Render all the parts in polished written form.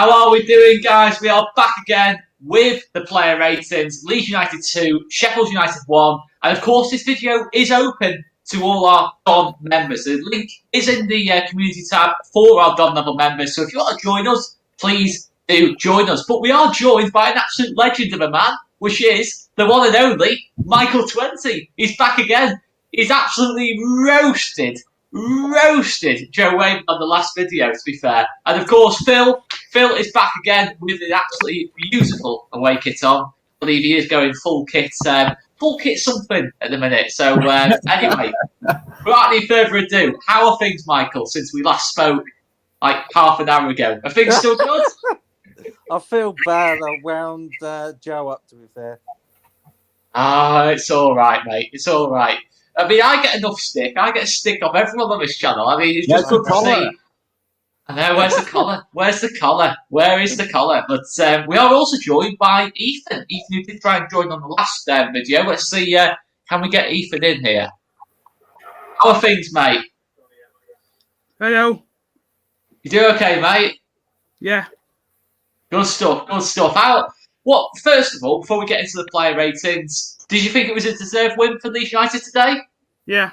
How are we doing, guys? We are back again with the player ratings. Leeds United 2, Sheffield United 1. And of course, this video is open to all our Don members. The link is in the community tab for our Don level members. So if you want to join us, please do join us. But we are joined by an absolute legend of a man, which is the one and only Michael 20. He's back again. He's absolutely roasted Joe Wayne on the last video, to be fair. And of course, Phil is back again with an absolutely beautiful away kit on. I believe he is going full kit something at the minute. So anyway, without any further ado, how are things, Michael, since we last spoke like half an hour ago? Are things still good? I feel bad. I wound Joe up, to be fair. It's all right, mate. It's all right. I mean, I get enough stick. I get stick off everyone on this channel. I mean, it's just good to see. I know, where's the collar? Where's the collar? Where is the collar? But we are also joined by Ethan. Ethan, who did try and join on the last video. Let's see, can we get Ethan in here? How are things, mate? Hello. You do okay, mate? Yeah. Good stuff, good stuff. First of all, before we get into the player ratings, did you think it was a deserved win for Leeds United today? Yeah.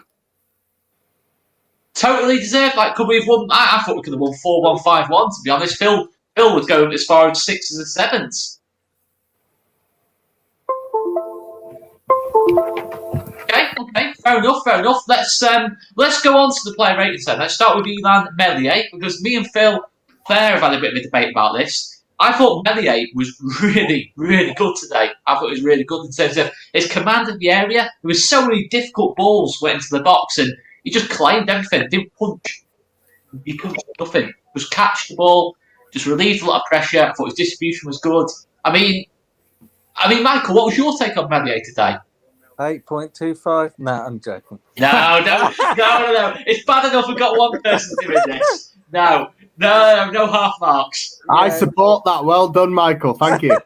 Totally deserved. Like, could we have won? I thought we could have won 4-1, 5-1, to be honest. Phil was going as far as 6s and 7s. Okay, fair enough. Let's go on to the player ratings then. Let's start with Ilan Meslier, because me and Phil Fair have had a bit of a debate about this. I thought Meslier was really, really good today. I thought he was really good in terms of his command of the area. There was so many difficult balls went into the box, and he just claimed everything. Didn't punch. He punched nothing. Just catch the ball. Just relieved a lot of pressure. I thought his distribution was good. I mean, Michael, what was your take on Meslier today? 8.25? No, I'm joking. No. It's bad enough we've got one person doing this. No half marks. Yeah. I support that. Well done, Michael. Thank you.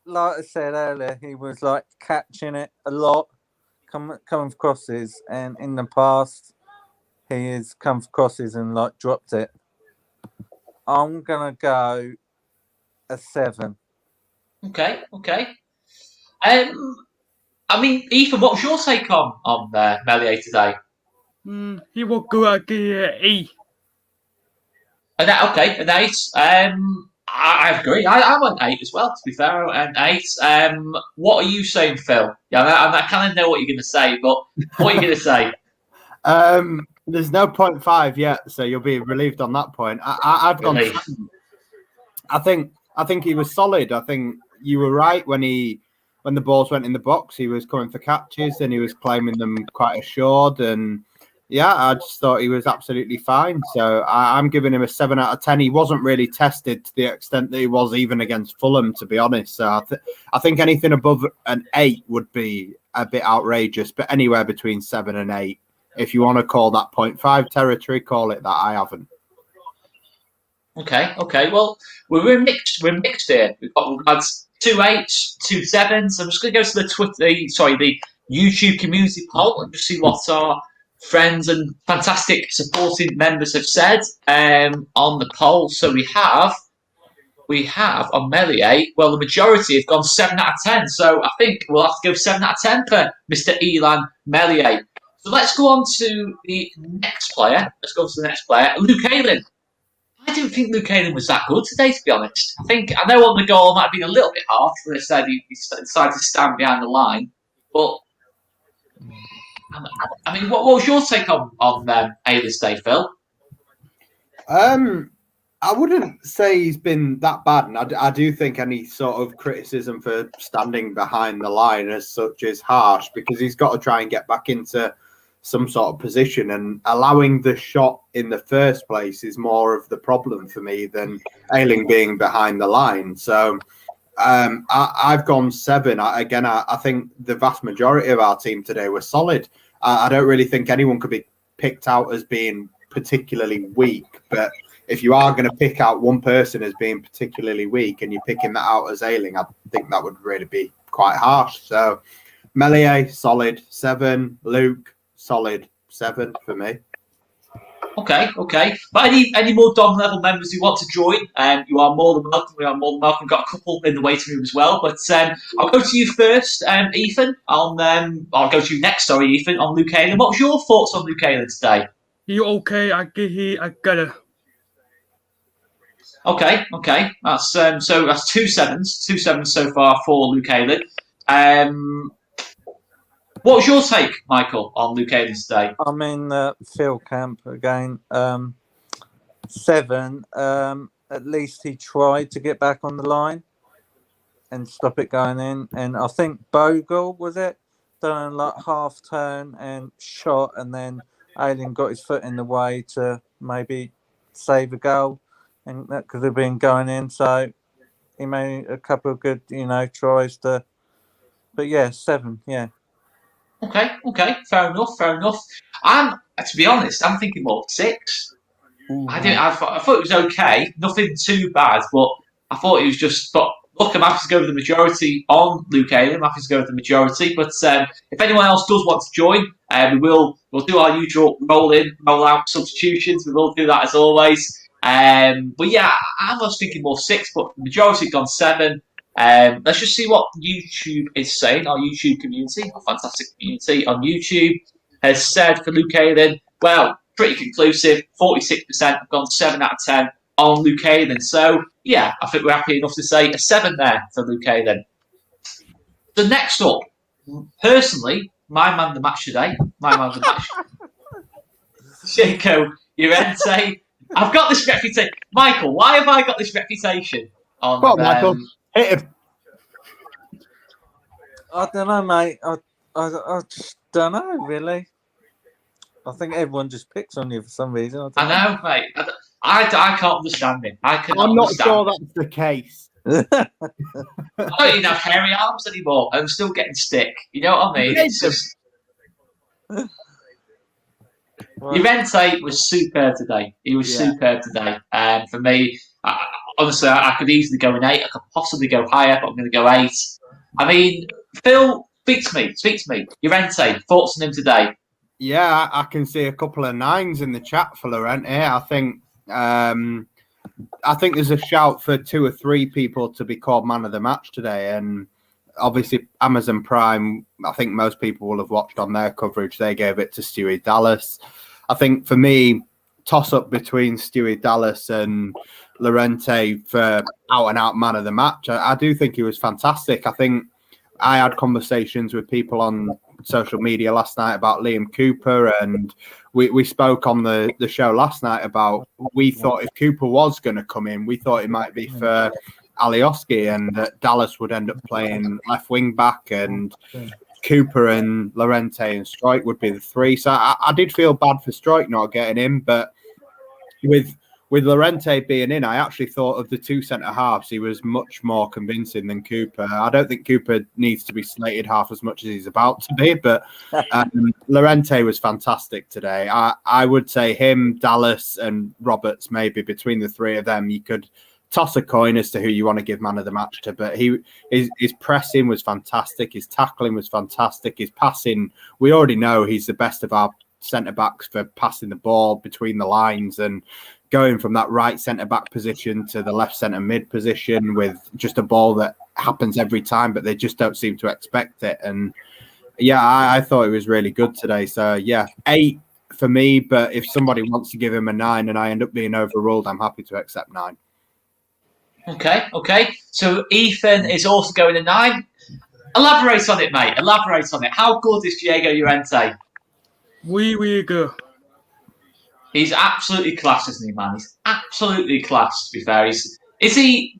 Like I said earlier, he was like catching it a lot, coming for crosses, and in the past, he has come for crosses and like dropped it. I'm gonna go a 7. Okay. I mean, Ethan, what was your take on Meslier today? He will go at the E. An 8. I agree. I went 8 as well, to be fair. I went 8. What are you saying, Phil? Yeah, I kind of know what you're going to say, but what are you going to say? There's no 0.5 yet, so you'll be relieved on that point. I've gone. I think he was solid. I think you were right when the balls went in the box, he was coming for catches and he was claiming them quite assured. And yeah, I just thought he was absolutely fine. So I'm giving him a 7 out of 10. He wasn't really tested to the extent that he was even against Fulham, to be honest. So I think anything above an 8 would be a bit outrageous, but anywhere between 7 and 8. If you want to call that 0.5 territory, call it that. I haven't. Okay. Well, we're mixed here. We've had 2 8s, 2 7s. I'm just going to go to the YouTube community poll and just see what our friends and fantastic supporting members have said on the poll. So we have on Meslier, well, the majority have gone 7 out of 10. So I think we'll have to go 7 out of 10 for Mr. Ilan Meslier. So let's go on to the next player. Luke Ayling. I didn't think Luke Ayling was that good today, to be honest. I know on the goal it might have been a little bit harsh when I said he decided to stand behind the line. But, I mean, what was your take on Ayling's day, Phil? I wouldn't say he's been that bad. And I do think any sort of criticism for standing behind the line as such is harsh, because he's got to try and get back into some sort of position, and allowing the shot in the first place is more of the problem for me than Ayling being behind the line. So I've gone 7. I think the vast majority of our team today were solid. I don't really think anyone could be picked out as being particularly weak, but if you are going to pick out one person as being particularly weak and you're picking that out as Ayling, I think that would really be quite harsh. So Meslier, solid 7. Luke, solid 7 for me. Okay. But any more Dom level members who want to join, you are more than welcome. We are more than welcome. Got a couple in the waiting room as well. But I'll go to you first, Ethan. I'll go to you next. Sorry, Ethan. On Luke Ayling. What's your thoughts on Luke Ayling today? You okay? I get he. I got it. Okay. That's so that's 2 sevens, 2 sevens so far for Luke Ayling. What's your take, Michael, on Luke Ayling today? I'm in Phil camp again. 7. At least he tried to get back on the line and stop it going in. And I think Bogle, was it? Done like half turn and shot, and then Ayling got his foot in the way to maybe save a goal, and that could have been going in. So he made a couple of good, tries to. But yeah, 7. Yeah. Okay. Fair enough. And to be honest, I'm thinking more 6. Ooh. I thought it was okay, nothing too bad, but I thought it was just. But look, I'm happy to go with the majority on Luke Ayling. I'm happy to go with the majority. But if anyone else does want to join, we'll do our usual roll in, roll out substitutions. We will do that as always. But yeah, I was thinking more 6, but the majority gone 7. Let's just see what YouTube is saying. Our YouTube community, our fantastic community on YouTube, has said for Luke Ayling, well, pretty conclusive. 46% have gone 7 out of 10 on Luke Ayling. So, yeah, I think we're happy enough to say a 7 there for Luke Ayling. So next up, personally, my man of the match today, Jaco Llorente. I've got this reputation. Michael, why have I got this reputation? Come on, Michael. Hit him. I don't know, mate. I just don't know, really. I think everyone just picks on you for some reason. I know, mate. I can't understand him. I'm not sure that's the case. I don't even have hairy arms anymore. I'm still getting stick. You know what I mean? It's just. Llorente was superb today. He was superb today. For me, honestly, I could easily go an 8. I could possibly go higher, but I'm going to go 8. I mean, Phil, speak to me. Llorente, thoughts on him today? Yeah, I can see a couple of 9s in the chat for Llorente. I think there's a shout for 2 or 3 people to be called man of the match today, and obviously Amazon Prime. I think most people will have watched on their coverage. They gave it to Stewie Dallas. I think for me, toss up between Stewie Dallas and Llorente for out and out man of the match. I do think he was fantastic. I think I had conversations with people on social media last night about Liam Cooper, and we spoke on the show last night about we thought if Cooper was going to come in, we thought it might be for Alioski, and that Dallas would end up playing left wing back, and Cooper and Llorente and Strike would be the 3. So I did feel bad for Strike not getting in, but with Llorente being in, I actually thought of the 2 centre halves, he was much more convincing than Cooper. I don't think Cooper needs to be slated half as much as he's about to be, but Llorente was fantastic today. I would say him, Dallas, and Roberts, maybe between the 3 of them, you could toss a coin as to who you want to give man of the match to. But his pressing was fantastic, his tackling was fantastic, his passing. We already know he's the best of our centre backs for passing the ball between the lines and going from that right centre back position to the left centre mid position with just a ball that happens every time, but they just don't seem to expect it. And yeah, I thought it was really good today. So yeah, 8 for me. But if somebody wants to give him a 9 and I end up being overruled, I'm happy to accept 9. Okay. So Ethan is also going a 9. Elaborate on it, mate. Elaborate on it. How good is Diego Llorente? We go. He's absolutely class, isn't he, man? He's absolutely class, to be fair. Is he,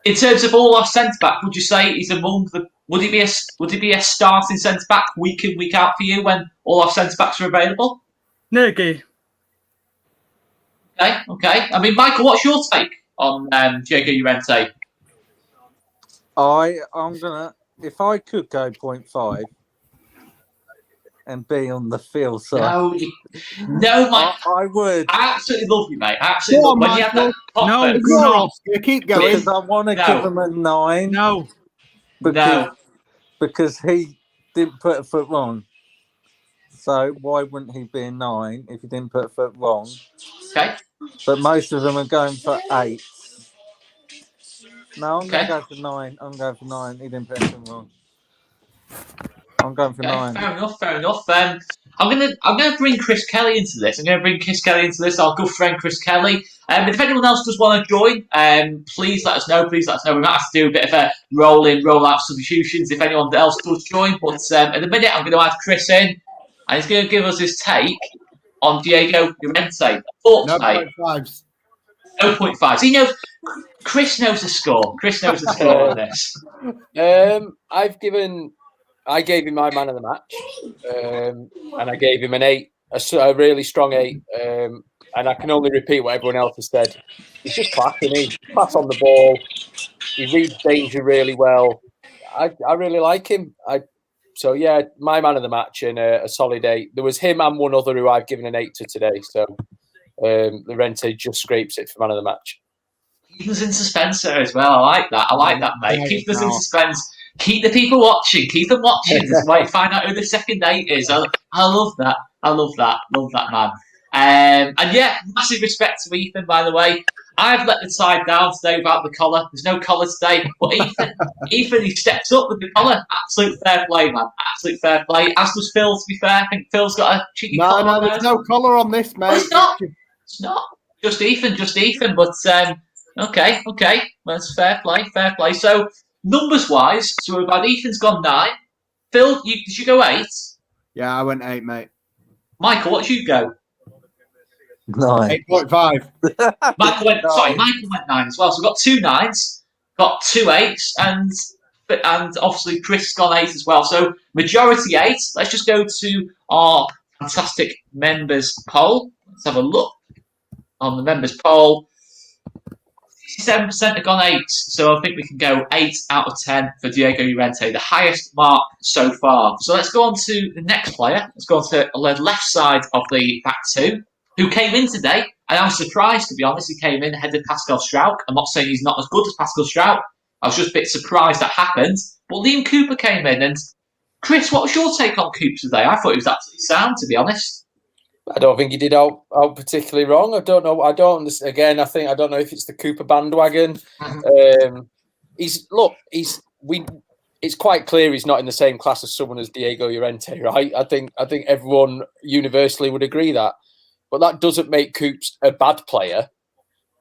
in terms of all our centre back, would you say he's among the... Would he be a starting centre back week in, week out for you when all our centre backs are available? Negi. Okay. I mean, Michael, what's your take on Diego Llorente? I'm gonna, if I could go 0.5 and be on the field side. No, Mike. I would. I absolutely love you, mate. I absolutely love when you have that confidence. No. Keep going. Because I want to give him a 9. No. Because he didn't put a foot wrong. So why wouldn't he be a 9 if he didn't put a foot wrong? Okay. But most of them are going for 8. No, I'm going Okay. to go for 9. I'm going for 9. He didn't put anything wrong. I'm going for Okay, 9. fair enough. I'm gonna bring Chris Kelly into this. Our good friend Chris Kelly. If anyone else does want to join, please let us know. We might have to do a bit of a roll out substitutions if anyone else does join. But at the minute, I'm going to add Chris in, and he's going to give us his take on Diego Llorente. Thoughts, No mate? 0.5s. 0.5. So he knows. Chris knows the score. Chris knows the score on this. I gave him my man of the match, and I gave him an 8, a really strong 8. And I can only repeat what everyone else has said. He's just class, isn't he? Class on the ball. He reads danger really well. I really like him. So yeah, my man of the match and a solid 8. There was him and one other who I've given an 8 to today. So Llorente just scrapes it for man of the match. Keep us in suspense there as well. I like that, mate. Keep us in suspense. Keep the people watching. Keep them watching. Just wait, find out who the second 8 is. I love that. Love that, man. And yeah, massive respect to Ethan, by the way. I've let the side down today without the collar. There's no collar today. But Ethan, he steps up with the collar. Absolute fair play, man. Absolute fair play. As does Phil, to be fair. I think Phil's got a cheeky collar. No, there's no collar on this, mate. Oh, it's not. Just Ethan. But okay. Well, it's fair play. So, numbers-wise, so we've had Ethan's gone 9. Phil, did you go 8? Yeah, I went 8, mate. Michael, what did you go? 9. 8.5. Michael went 9 as well. So we've got 2 9s, got 2 8s, and obviously Chris gone 8 as well. So majority 8. Let's just go to our fantastic members poll. Let's have a look on the members poll. 67% have gone 8, so I think we can go 8 out of 10 for Diego Llorente, the highest mark so far. So let's go on to the next player. Let's go on to the left side of the back 2, who came in today, and I was surprised, to be honest. He came in ahead of Pascal Strauch. I'm not saying he's not as good as Pascal Strauch. I was just a bit surprised that happened. But Liam Cooper came in, and Chris, what was your take on Cooper today? I thought he was absolutely sound, to be honest. I don't think he did out particularly wrong. I don't know. I don't know if it's the Cooper bandwagon. It's quite clear he's not in the same class as someone as Diego Llorente, right? I think everyone universally would agree that. But that doesn't make Coops a bad player.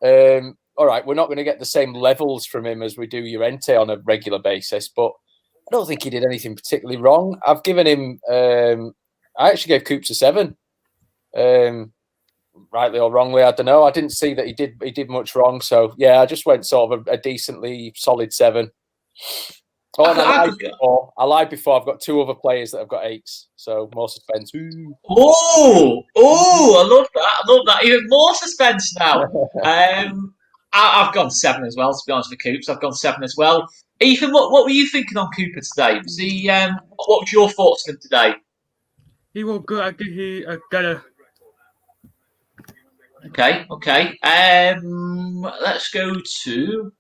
All right, we're not going to get the same levels from him as we do Llorente on a regular basis, but I don't think he did anything particularly wrong. I've given him. I actually gave Coops a 7. Rightly or wrongly, I don't know. I didn't see that he did much wrong. So yeah, I just went sort of a decently solid 7. Oh, and I lied before. I've got 2 other players that have got 8s. So more suspense. Ooh. Oh, I love that. Even more suspense now. I've gone 7 as well, to be honest, for Coops. I've gone 7 as well. Ethan, what were you thinking on Cooper today? Was he, what were your thoughts on him today? He was good. I think he better. Okay. Let's go to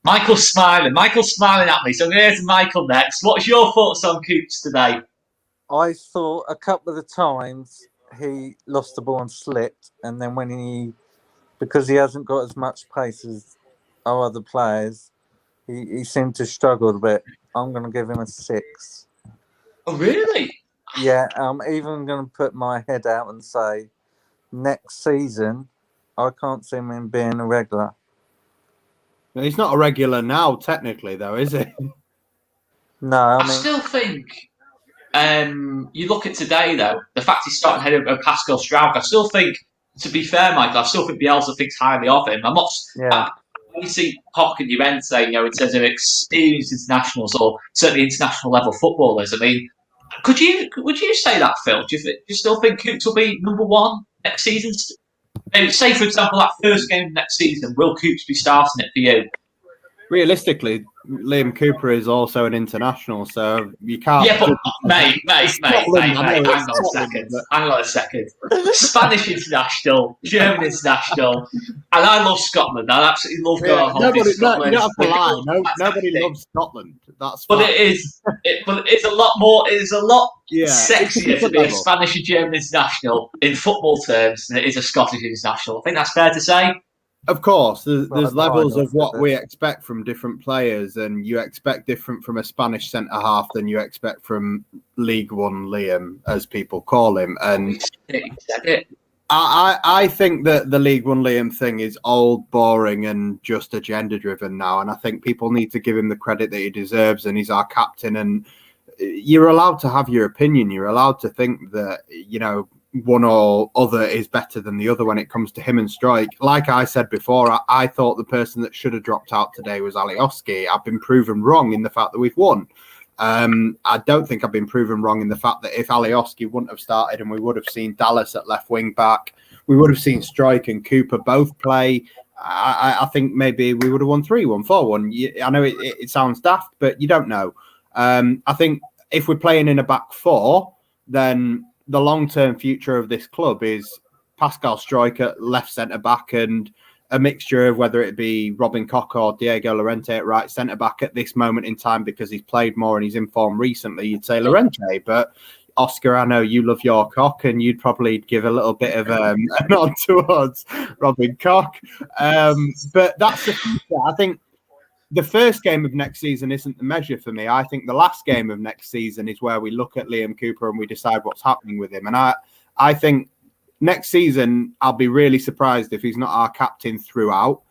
Michael smiling. Michael's smiling at me, so I'm going to go to Michael next. What's your thoughts on Coops today? I thought a couple of the times he lost the ball and slipped, and then because he hasn't got as much pace as our other players, he seemed to struggle a bit. I'm going to give him a 6. Oh, really? Yeah, I'm even going to put my head out and say, next season, I can't see him being a regular. He's not a regular now, technically, though, is he? No, I still think, you look at today, though, the fact he's starting ahead of Pascal Strauch, I still think, to be fair, Michael, I still think Bielsa thinks highly of him. I'm not... Yeah. When you see Hock and Llorente, in terms of experienced internationals or certainly international level footballers, I mean, would you say that, Phil? Do you still think Coops will be number 1 next season? Maybe say, for example, that first game next season, will Coops be starting it for you? Realistically, Liam Cooper is also an international, so you can't... Yeah, but mate, hang on a second. Spanish international, German international, and I love Scotland. I absolutely love going on holiday to Scotland. You don't have to lie. Nobody loves Scotland. That's But fine. but it's a lot more. It's a lot It's a sexier to different be a level. Spanish and German international in football terms than it is a Scottish international. I think that's fair to say. Of course, there's Right, levels fine, of what I'll we expect from different players, and you expect different from a Spanish centre half than you expect from League One Liam, as people call him. And You said it. I think that the League One Liam thing is old, boring, and just agenda driven now. And I think people need to give him the credit that he deserves. And he's our captain. And you're allowed to have your opinion. You're allowed to think that, you know, one or other is better than the other when it comes to him and Strike. Like I said before, I thought the person that should have dropped out today was Alioski. I've been proven wrong in the fact that we've won. I don't think I've been proven wrong in the fact that if Alioski wouldn't have started and we would have seen Dallas at left wing back, we would have seen Strike and Cooper both play. I think maybe we would have won 3-1, 4-1. I know it sounds daft, but you don't know. I think if we're playing in a back four, then the long-term future of this club is Pascal Strike at left centre-back and a mixture of whether it be Robin Koch or Diego Llorente at right centre-back at this moment in time because he's played more and he's in form recently, you'd say Llorente. But Oscar, I know you love your Koch and you'd probably give a little bit of a nod towards Robin Koch. But that's the future. I think the first game of next season isn't the measure for me. I think the last game of next season is where we look at Liam Cooper and we decide what's happening with him. And I think next season, I'll be really surprised if he's not our captain throughout.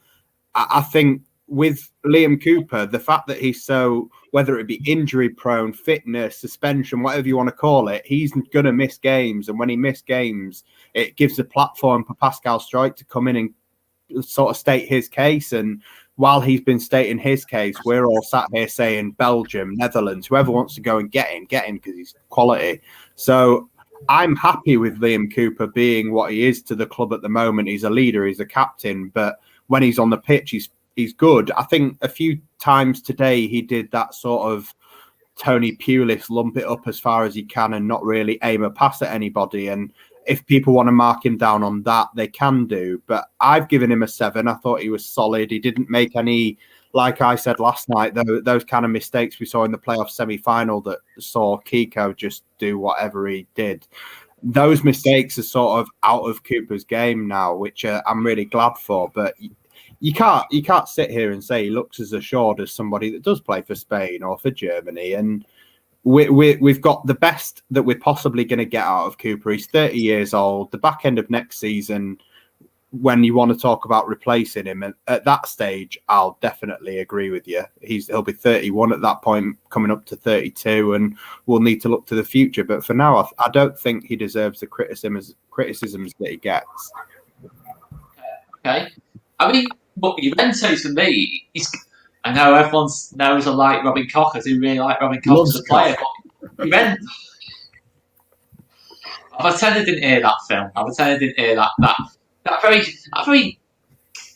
I think with Liam Cooper, the fact that he's so, whether it be injury prone, fitness, suspension, whatever you want to call it, he's going to miss games. And when he missed games, it gives a platform for Pascal Strike to come in and sort of state his case. And while he's been stating his case, we're all sat here saying Belgium, Netherlands, whoever wants to go and get him because he's quality. So I'm happy with Liam Cooper being what he is to the club at the moment. He's a leader, he's a captain, but when he's on the pitch, he's good. I think a few times today he did that sort of Tony Pulis lump it up as far as he can and not really aim a pass at anybody. And if people want to mark him down on that, they can do. But I've given him a 7. I thought he was solid. He didn't make any, like I said last night, those kind of mistakes we saw in the playoff semi-final that saw Kiko just do whatever he did. Those mistakes are sort of out of Cooper's game now, which I'm really glad for. But you can't sit here and say he looks as assured as somebody that does play for Spain or for Germany. And we've got the best that we're possibly going to get out of Cooper. He's 30 years old. The back end of next season, when you want to talk about replacing him, and at that stage, I'll definitely agree with you. He'll be 31 at that point, coming up to 32, and we'll need to look to the future. But for now, I don't think he deserves the criticisms that he gets. Okay. I mean, but Juventus for me, I know everyone knows I like Robin Koch. I do really like Robin Koch as a player. But Juventus, I pretend I didn't hear that film. I pretend I didn't hear that very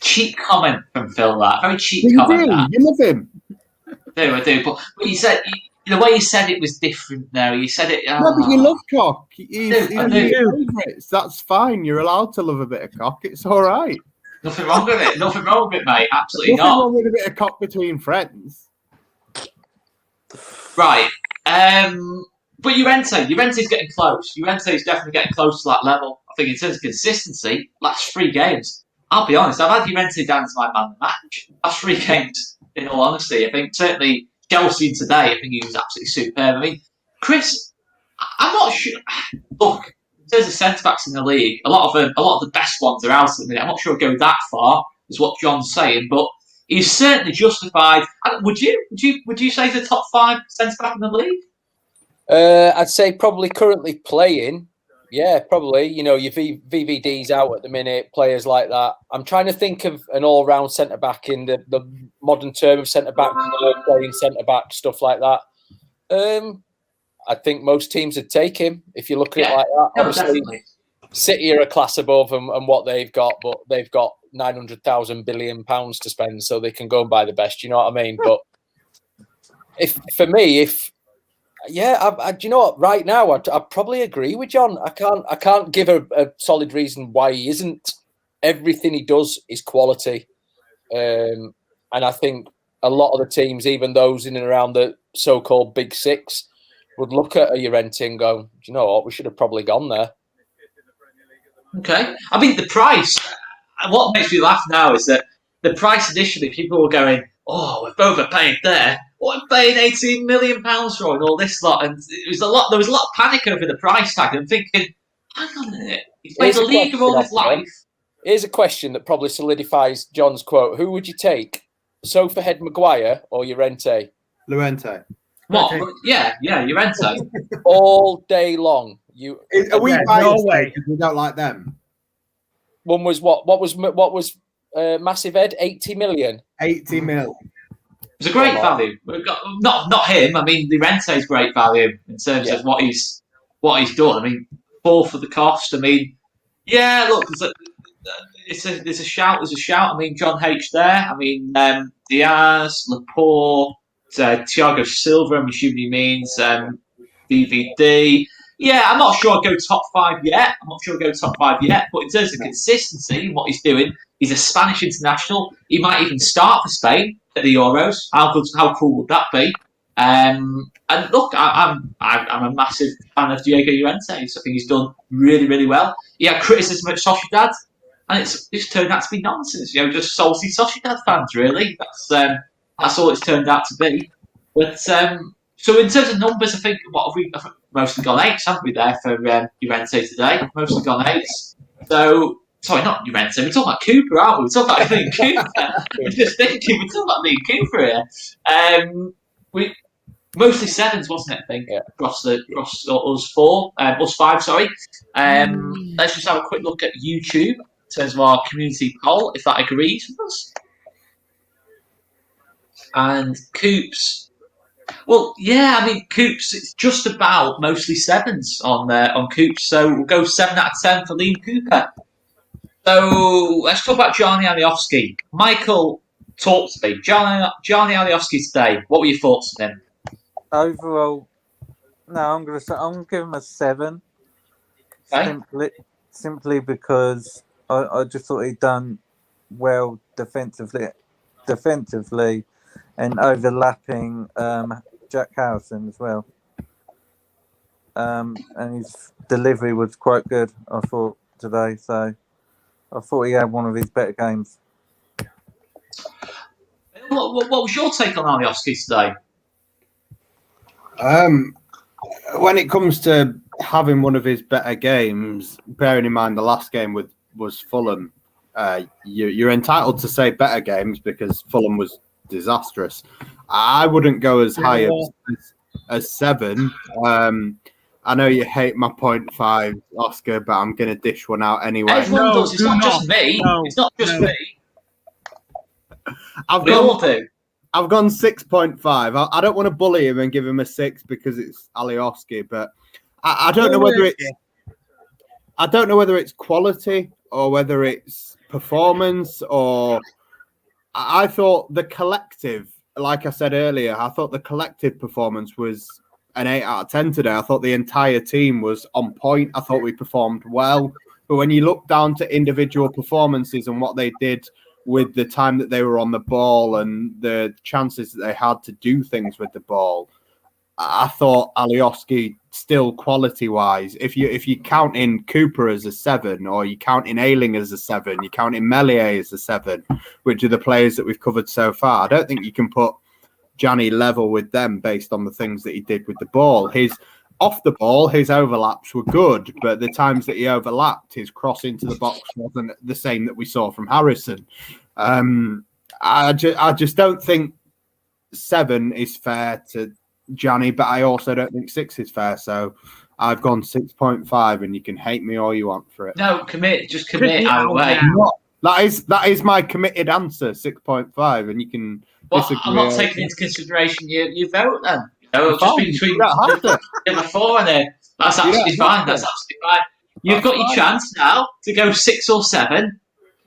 cheap comment from Phil. That very cheap comment. You love him. I do. But you said the way you said it was different. There, you said it. No, but you love Koch. He's I one of do. your favourites. That's fine. You're allowed to love a bit of Koch. It's all right. Nothing wrong with it. Nothing wrong with it, mate. Absolutely Nothing not. wrong with a bit of Koch between friends. Right. But Juventus getting close. Juventus is definitely getting close to that level. I think in terms of consistency, last 3 games, I'll be honest, I've had Juventus down as my man of the match. Last 3 games, in all honesty. I think certainly Chelsea today, I think he was absolutely superb. I mean, Chris, I'm not sure. Look, in terms of centre-backs in the league, a lot of the best ones are out at the minute. I'm not sure I'll go that far, is what John's saying, but he's certainly justified. Would you say he's the top 5 centre-back in the league? I'd say probably currently playing. Yeah, probably. You know, your VVD's out at the minute, players like that. I'm trying to think of an all-round centre-back in the modern term of centre-back, playing centre-back, stuff like that. I think most teams would take him if you look at it like that. No, Obviously, definitely. City are a class above them and what they've got, but they've got 900,000 billion pounds to spend, so they can go and buy the best. You know what I mean? But do you know what? Right now, I probably agree with John. I can't give a solid reason why he isn't. Everything he does is quality, and I think a lot of the teams, even those in and around the so-called Big Six would look at a Llorente and go, "Do you know what? We should have probably gone there." Okay. I mean, the price, what makes me laugh now is that the price initially, people were going, oh, we've overpaid there. What, we're paying £18 million for and all this lot. And there was a lot of panic over the price tag. I'm thinking, hang on a minute. He's played the league of all his life. Here's a question that probably solidifies John's quote. Who would you take? Sofa Head Maguire or Llorente? Llorente. What? Yeah, Llorente. All day long. Are we no biased way. because we don't like them? One was what? What was Massive Ed? 80 million. 80 mil. It's a great value. We've got, not him. I mean, Llorente's great value in terms of what he's done. I mean, 4 for the cost. I mean, yeah. Look, there's a shout. There's a shout. I mean, John H there. I mean, Diaz, Laporte, Thiago Silva. I'm assuming he means DVD. Yeah, I'm not sure I'd go top 5 yet. But in terms of consistency and what he's doing, he's a Spanish international. He might even start for Spain at the Euros. How cool would that be? And look, I'm a massive fan of Diego Llorente. I think he's done really, really well. He had criticism at Sociedad, and it's turned out to be nonsense. Just salty Sociedad fans, really. That's all it's turned out to be. But so in terms of numbers, I think we've mostly gone 8s, haven't we? There for Llorente today, mostly gone 8s. So. Sorry, not Llorente. We're talking about Cooper, aren't we? We're talking about Lee Cooper. I'm just thinking, we're talking about Lee Cooper here. We mostly 7s, wasn't it? I think across us 4, us 5. Sorry. Let's just have a quick look at YouTube in terms of our community poll, if that agrees with us. And Coops. Well, yeah. I mean, Coops. It's just about mostly 7s on Coops. So we'll go 7 out of 10 for Lee Cooper. So let's talk about Johnny Alioski. Michael, talk to me. Johnny Alioski today. What were your thoughts on him? Overall, no, I'm gonna give him a 7. Okay. Simply because I just thought he'd done well defensively, and overlapping Jack Harrison as well. And his delivery was quite good, I thought, today. So I thought he had one of his better games. What was your take on Alioski today? When it comes to having one of his better games, bearing in mind the last game was Fulham, you're entitled to say better games because Fulham was disastrous. I wouldn't go as high as 7. I know you hate my 0.5, Oscar, but I'm going to dish one out anyway. Everyone does. It's not just me. No, it's not just me. I've gone 6.5. I don't want to bully him and give him a 6 because it's Alioski, but I don't know whether it's quality or whether it's performance or I thought the collective, like I said earlier, I thought the collective performance was an 8 out of 10 today. I thought the entire team was on point. I thought we performed well. But when you look down to individual performances and what they did with the time that they were on the ball and the chances that they had to do things with the ball, I thought Alioski still quality-wise, if you count in Cooper as a 7 or you count in Ayling as a 7, you count in Meslier as a 7, which are the players that we've covered so far, I don't think you can put Gianni level with them based on the things that he did with the ball. His off the ball, his overlaps were good, but the times that he overlapped, his cross into the box wasn't the same that we saw from Harrison. I just don't think 7 is fair to Gianni, but I also don't think 6 is fair. So I've gone 6.5, and you can hate me all you want for it. No, just commit either way. That is my committed answer, 6.5, and you can. I'm not taking into consideration your vote then. Just between the 4 and there. That's absolutely fine. That's absolutely fine. You've got your chance now to go 6 or 7.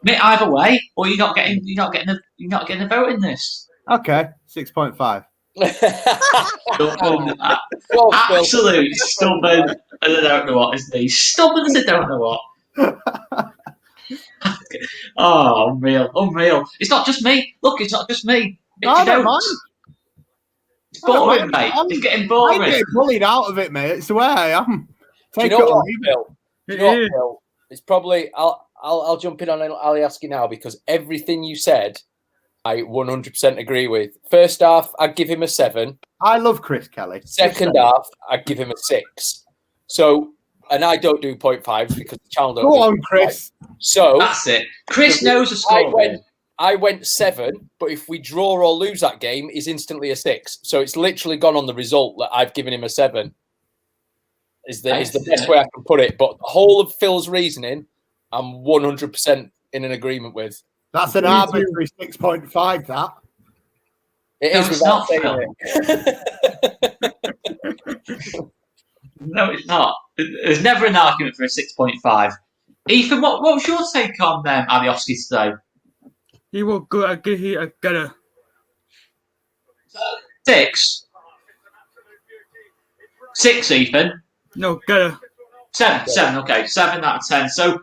Commit either way, or you're not getting a vote in this. Okay, 6.5. Absolute stubborn. I don't know what, isn't he? Stubborn as I don't know what. Oh, unreal. It's not just me. Look, it's not just me. I don't mind. It's boring, mate. It's getting I'm boring. getting bullied out of it, mate. It's the way I am. Do you Take know it or what, leave it. Phil? Do you know what, Phil? It's probably I'll jump in on Alioski now because everything you said, I 100% agree with. First half, I'd give him a 7. I love Chris Kelly. Second half, I'd give him a 6. So, and I don't do 0.5s because the channel don't. Go on, Chris. So That's it. Chris knows the score. I went 7, but if we draw or lose that game, he's instantly a 6. So it's literally gone on the result that I've given him a 7. Is the best way I can put it. But the whole of Phil's reasoning, I'm 100% in an agreement with. That's an arbitrary 6.5, that. It No, is it's without not, saying it. No, it's not. There's never an argument for a 6.5. Ethan, what was your take on Alioski today? He was good. I give him a better. 6? 6, Ethan? No, better. 7, okay. 7 out of 10. So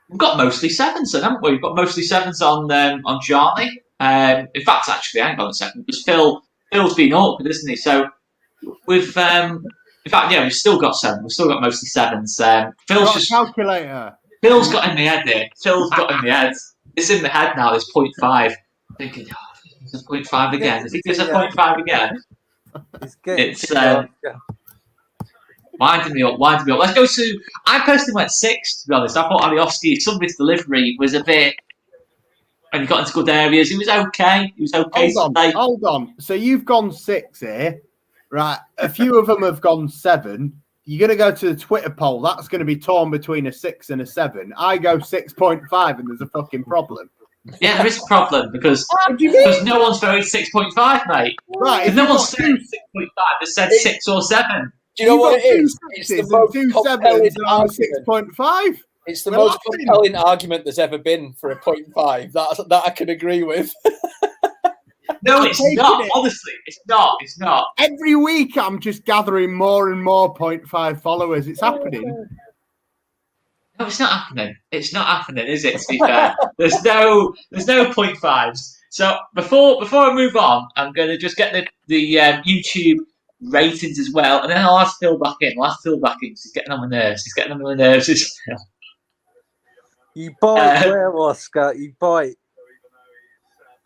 we've got mostly 7s then, haven't we? We've got mostly 7s on Charlie. In fact, actually, hang on a second, because Phil's been awkward, isn't he? So we've in fact, yeah, we've still got 7. We've still got mostly 7s. Phil's just calculator. Phil's got in the head here. Phil's got in the head. It's in the head now. It's 0.5. Thinking, it's a 0.5 again. I think it's a 0.5 again. It's winding me up. Let's go to. I personally went 6. To be honest, I thought Alioski, some of his delivery was a bit. When he got into good areas, he was okay. Hold on. So you've gone 6 here, right? A few of them have gone 7. You're going to go to the Twitter poll. That's going to be torn between a 6 and a 7. I go 6.5, and there's a fucking problem. Yeah, there is a problem because no one's voted 6.5, mate. Right? No one's said 6.5. They said 6 or 7. Do you know what it is? It's the most 2 sevens and I'm 6.5. It's the most compelling argument there's ever been for a 0.5. That I can agree with. No, it's not. Honestly, it's not. It's not. Every week, I'm just gathering more and more 0.5 followers. It's happening. No, it's not happening. It's not happening, is it? To be fair, there's no 0.5s. So before I move on, I'm going to just get the YouTube ratings as well, and then I'll ask Phil back in. He's getting on my nerves. Is Phil. You bite where, Oscar? You bite.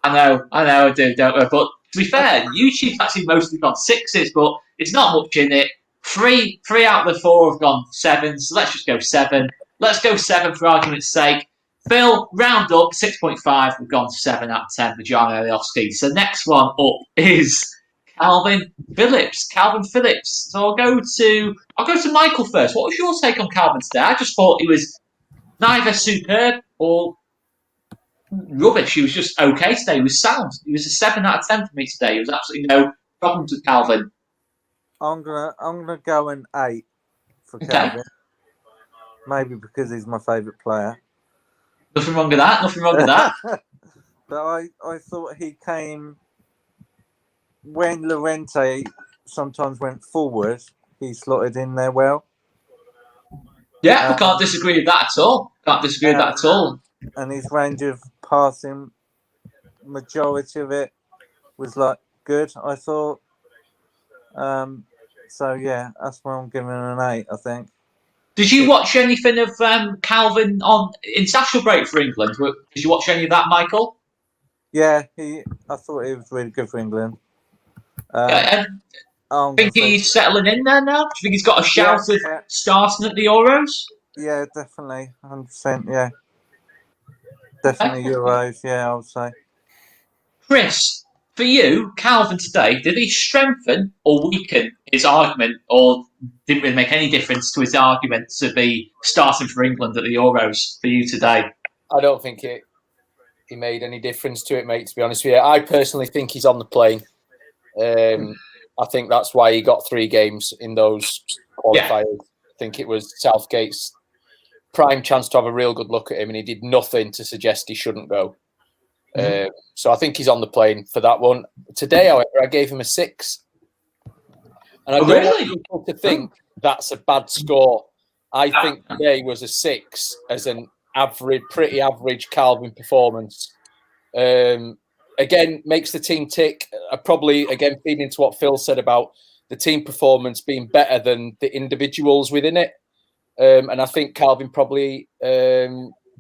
I know, I do, don't I? But to be fair, YouTube's actually mostly gone 6s, but it's not much in it. 3 out of the 4 have gone 7s, so let's just go 7. Let's go 7 for argument's sake. Phil, round up, 6.5. We've gone 7 out of 10 for John Alioski. So next one up is Calvin Phillips. So I'll go to Michael first. What was your take on Calvin today? I just thought he was neither superb or rubbish. He was just okay today. He was sound. He was a 7 out of 10 for me today. There was absolutely no problems with Calvin. I'm gonna go an 8 for Calvin. Maybe because he's my favourite player. Nothing wrong with that. But I thought he came when Llorente sometimes went forward. He slotted in there well. Yeah, I can't disagree with that at all. And his range of passing, majority of it was like good, I thought. So yeah, that's why I'm giving him an 8, I think. Did you watch anything of Calvin on international break for England? Did you watch any of that, Michael? Yeah, I thought he was really good for England. I think he's settling in there now. Do you think he's got a shout of starting at the Euros? Yeah, definitely, 100%. Yeah, definitely Euros. Yeah, I would say. Chris, for you, Calvin today, did he strengthen or weaken his argument, or didn't really make any difference to his argument to be starting for England at the Euros for you today? I don't think he made any difference to it, mate, to be honest with you. I personally think he's on the plane. I think that's why he got 3 games in those qualifiers. Yeah. I think it was Southgate's prime chance to have a real good look at him, and he did nothing to suggest he shouldn't go. So I think he's on the plane for that one. Today, however, I gave him a 6. And I don't want people to think that's a bad score. I think today was a 6 as an pretty average Calvin performance. again, makes the team tick. Probably, again, feeding into what Phil said about the team performance being better than the individuals within it. And I think Calvin probably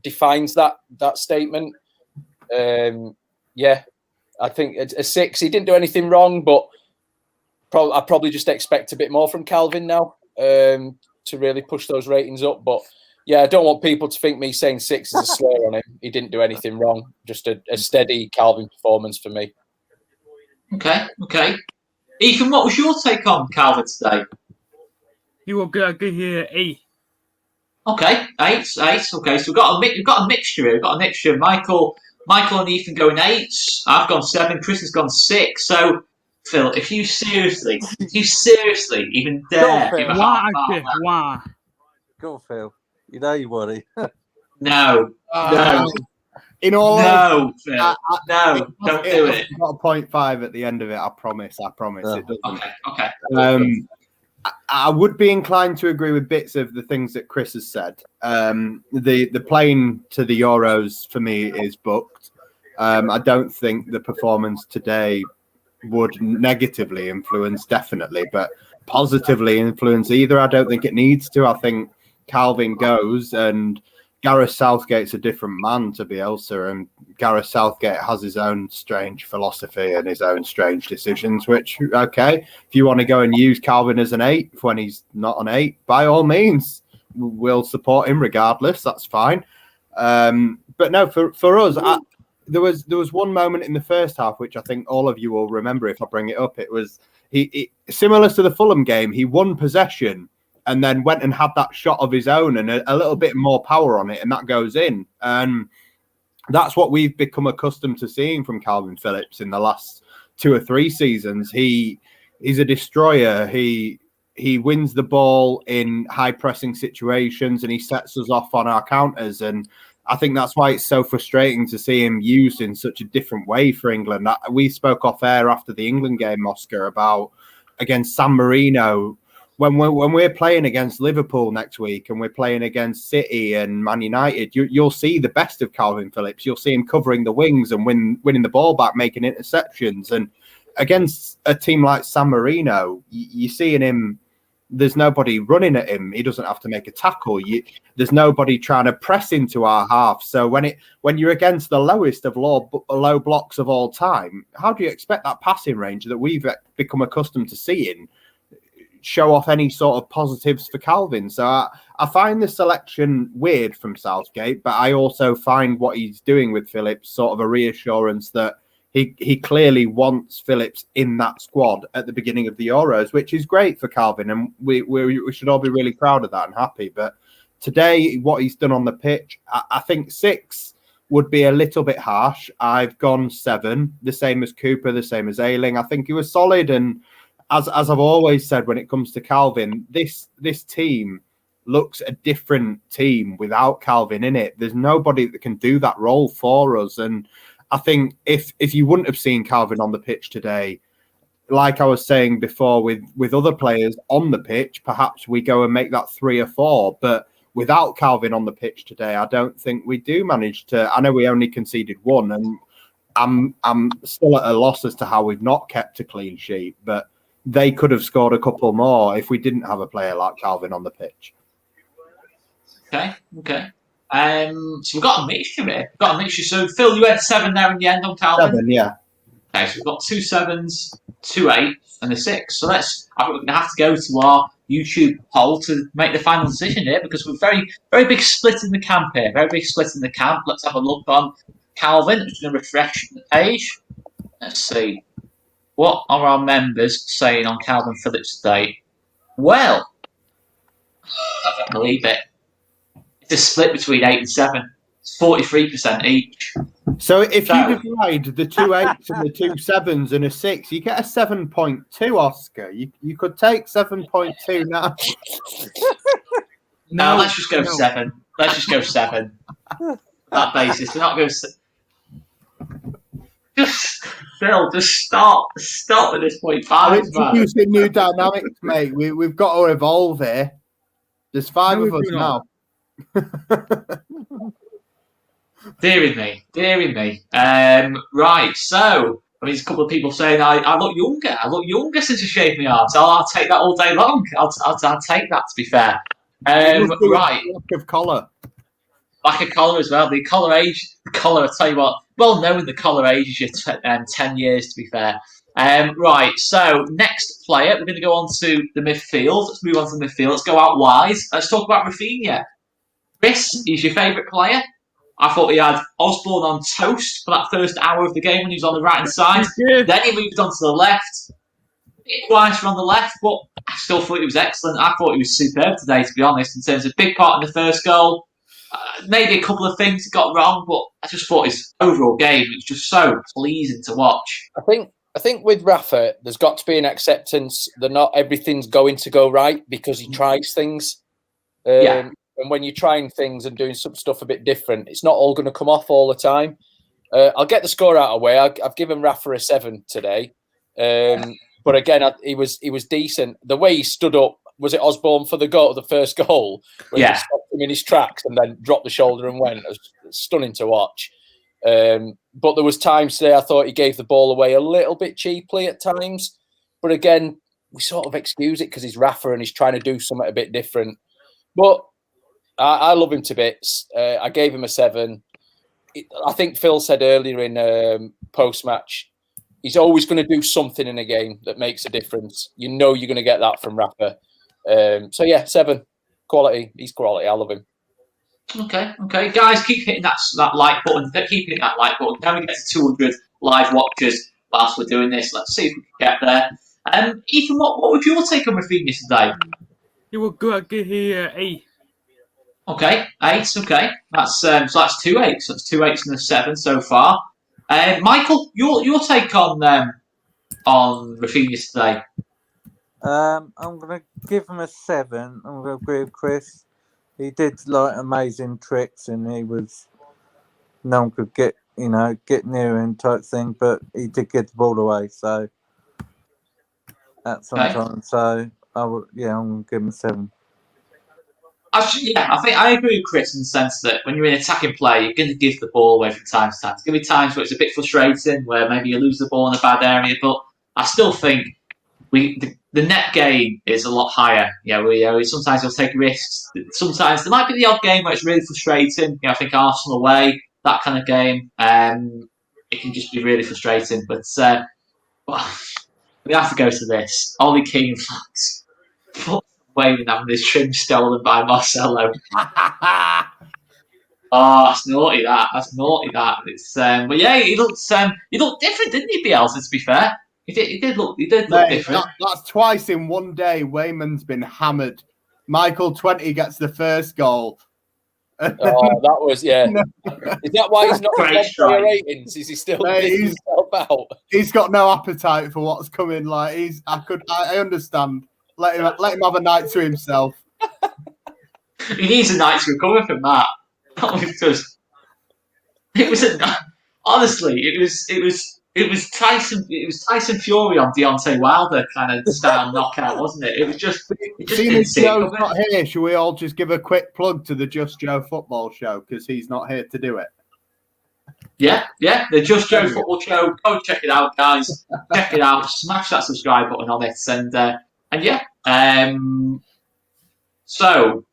defines that statement. Yeah, I think a 6. He didn't do anything wrong, but I probably just expect a bit more from Calvin now to really push those ratings up. But yeah, I don't want people to think me saying 6 is a slur on him. He didn't do anything wrong. Just a steady Calvin performance for me. Okay. Ethan, what was your take on Calvin today? He will get a 8. Okay, 8. Okay, so we've got a mixture here. We've got a mixture. Michael and Ethan going 8s. I've gone 7. Chris has gone 6. So, Phil, if you seriously even dare Phil. give a Why, half mark, Sheff? Why? Go on, Phil. You know you worry. no. In all No, Phil. no, Don't do it. Got a 0.5 at the end of it. I promise. Oh. It doesn't. Okay. I would be inclined to agree with bits of the things that Chris has said. The plane to the Euros for me is booked. I don't think the performance today would negatively influence, definitely, but positively influence either. I don't think it needs to. I think Calvin goes, and Gareth Southgate's a different man to Bielsa, and Gareth Southgate has his own strange philosophy and his own strange decisions, which, okay, if you want to go and use Calvin as an 8 when he's not an 8, by all means, we'll support him regardless. That's fine. But no, for us, there was one moment in the first half, which I think all of you will remember if I bring it up. It was he similar to the Fulham game. He won possession and then went and had that shot of his own and a little bit more power on it, and that goes in. And that's what we've become accustomed to seeing from Calvin Phillips in the last 2 or 3 seasons. He's a destroyer. He wins the ball in high pressing situations, and he sets us off on our counters. And I think that's why it's so frustrating to see him used in such a different way for England. We spoke off air after the England game, Oscar, about against San Marino. When we're playing against Liverpool next week and we're playing against City and Man United, you'll see the best of Calvin Phillips. You'll see him covering the wings and winning the ball back, making interceptions. And against a team like San Marino, you're seeing him. There's nobody running at him. He doesn't have to make a tackle. There's nobody trying to press into our half. So when you're against the lowest of low blocks of all time, how do you expect that passing range that we've become accustomed to seeing show off any sort of positives for Calvin? So I find the selection weird from Southgate, but I also find what he's doing with Phillips sort of a reassurance that he clearly wants Phillips in that squad at the beginning of the Euros, which is great for Calvin, and we should all be really proud of that and happy. But today, what he's done on the pitch, I think 6 would be a little bit harsh. I've gone 7, the same as Cooper, the same as Ayling. I think he was solid, and as I've always said when it comes to Calvin, this team looks a different team without Calvin in it. There's nobody that can do that role for us, and I think if you wouldn't have seen Calvin on the pitch today, like I was saying before with other players on the pitch, perhaps we go and make that 3 or 4. But without Calvin on the pitch today, I don't think we do manage to. I know we only conceded 1, and I'm still at a loss as to how we've not kept a clean sheet. But they could have scored a couple more if we didn't have a player like Calvin on the pitch. Okay. So we've got a mixture here. So Phil, you had 7 there in the end on Calvin. 7, yeah. Okay, so we've got 2 7s, 2 8s, and a 6. So I think we're going to have to go to our YouTube poll to make the final decision here, because we're very, very big split in the camp here. Very big split in the camp. Let's have a look on Calvin. I'm just going to refresh the page. Let's see. What are our members saying on Calvin Phillips today? Well, I don't believe it. It's a split between 8 and 7. It's 43% each. So if you divide the 2 8s and the 2 7s and a 6, you get a 7.2, Oscar. You could take 7.2 now. No, let's just go 7. Let's just go 7. That basis. We're not going to. Phil, just stop at this point. We're introducing new dynamics, mate. We've got to evolve here. There's 5 of us now. Dearing me. Right, so there's a couple of people saying I look younger. I look younger since I shaved my arms. I'll take that all day long. I'll take that. To be fair, right. Lack of collar. Lack of collar as well. The collar age. The collar. I tell you what. Well, knowing the collar age is your 10 years. To be fair. Right. So next player, we're going to go on to the midfield. Let's move on to the midfield. Let's go out wide. Let's talk about Rafinha. Chris, he's your favourite player. I thought he had Osborne on toast for that first hour of the game when he was on the right hand side. Then he moved on to the left. Quieter on the left, but I still thought he was excellent. I thought he was superb today, to be honest, in terms of big part in the first goal. Maybe a couple of things he got wrong, but I just thought his overall game was just so pleasing to watch. I think with Rafa, there's got to be an acceptance that not everything's going to go right because he tries things. And when you're trying things and doing some stuff a bit different, it's not all going to come off all the time. I'll get the score out of the way. I've given Rafa a 7 today. But again, he was decent. The way he stood up, was it Osborne for the first goal? Where he stopped him in his tracks and then dropped the shoulder and went. It was stunning to watch. But there was times today I thought he gave the ball away a little bit cheaply at times. But again, we sort of excuse it because he's Rafa and he's trying to do something a bit different. But I love him to bits. I gave him a 7. I think Phil said earlier in post-match, he's always going to do something in a game that makes a difference. You know you're going to get that from Rafa. So yeah, 7. Quality. He's quality. I love him. Okay. Guys, keep hitting that like button. Keep hitting that like button. Can we get to 200 live watchers whilst we're doing this? Let's see if we can get there. Ethan, what would your take on Rafinha today? You will go give here 8. Okay, 8. Okay, that's so that's 2 8s. That's 2 8s and a 7 so far. Michael, your take on Rafinha today? I'm gonna give him a 7. I'm gonna agree with Chris. He did like amazing tricks, and he was no one could get near him type thing, but he did get the ball away. So that's sometimes. So I'm gonna give him a 7. I think I agree with Chris in the sense that when you're in attacking play, you're going to give the ball away from time to time. There's going to be times where it's a bit frustrating, where maybe you lose the ball in a bad area, but I still think the net gain is a lot higher. Sometimes you'll take risks. Sometimes there might be the odd game where it's really frustrating. I think Arsenal away, that kind of game, it can just be really frustrating. But we have to go to this. Ollie Keane flags. Waving having his trim stolen by Marcelo. That's naughty. That's naughty. It's but yeah, he looked different, didn't he, Bielsa? To be fair, he did look different. That's twice in one day. Wayman's been hammered. Michael 20 gets the first goal. That was Is that why he's not on player ratings? Is he still picking himself out? He's got no appetite for what's coming. I understand. Let him have a night to himself. He needs a night to recover from that. Honestly, it was Tyson Fury on Deontay Wilder kind of style knockout, wasn't it? It was just. Seeing as Joe's not here, should we all just give a quick plug to the Just Joe football show because he's not here to do it? Yeah, the Just Joe football show. Go check it out, guys. Check it out. Smash that subscribe button on it, and yeah. So,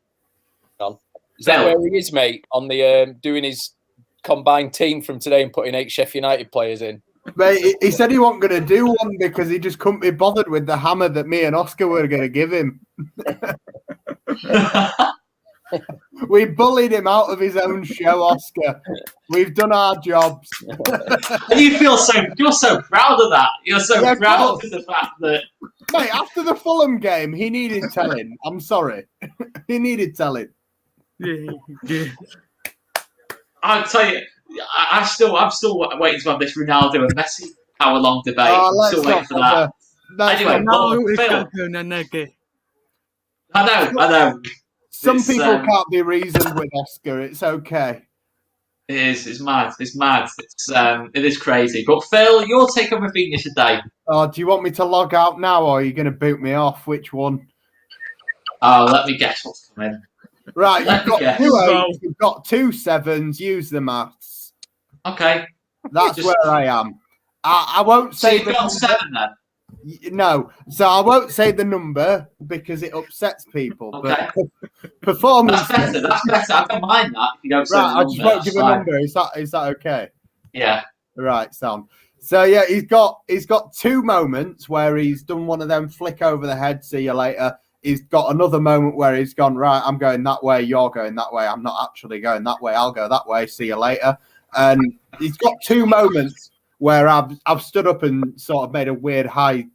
is that where he is, mate? On the doing his combined team from today and putting 8 Sheff United players in. Mate, he said he wasn't going to do one because he just couldn't be bothered with the hammer that me and Oscar were going to give him. We bullied him out of his own show, Oscar. We've done our jobs. You're so proud of that. You're so proud of the fact that. Mate, after the Fulham game, he needed telling. I'm sorry. He needed telling. Yeah. I'll tell you, I'm still waiting to have this Ronaldo and Messi hour-long debate. I'm still waiting for that. Anyway, I know. Some people can't be reasoned with, Oscar. It's okay. It is. It's mad. It is crazy. But Phil, your take on Rafinha today? Oh, do you want me to log out now, or are you going to boot me off? Which one? Oh, let me guess what's coming. Right, Let you've me got guess. 2 Wow. 8s, you've got 2 7s. Use the maths. Okay. That's Just- where I am. I won't So say you've the got number. 7 then. No, so I won't say the number because it upsets people. Okay. But performance. That's better. That's better. I don't mind that. If you don't say Right, the I number, just won't that's give a fine. number. Is that okay? Yeah. Right, sound. So yeah, he's got 2 moments where he's done one of them flick over the head, see you later. He's got another moment where he's gone, right, I'm going that way, you're going that way. I'm not actually going that way. I'll go that way, see you later. And he's got 2 moments where I've stood up and sort of made a weird high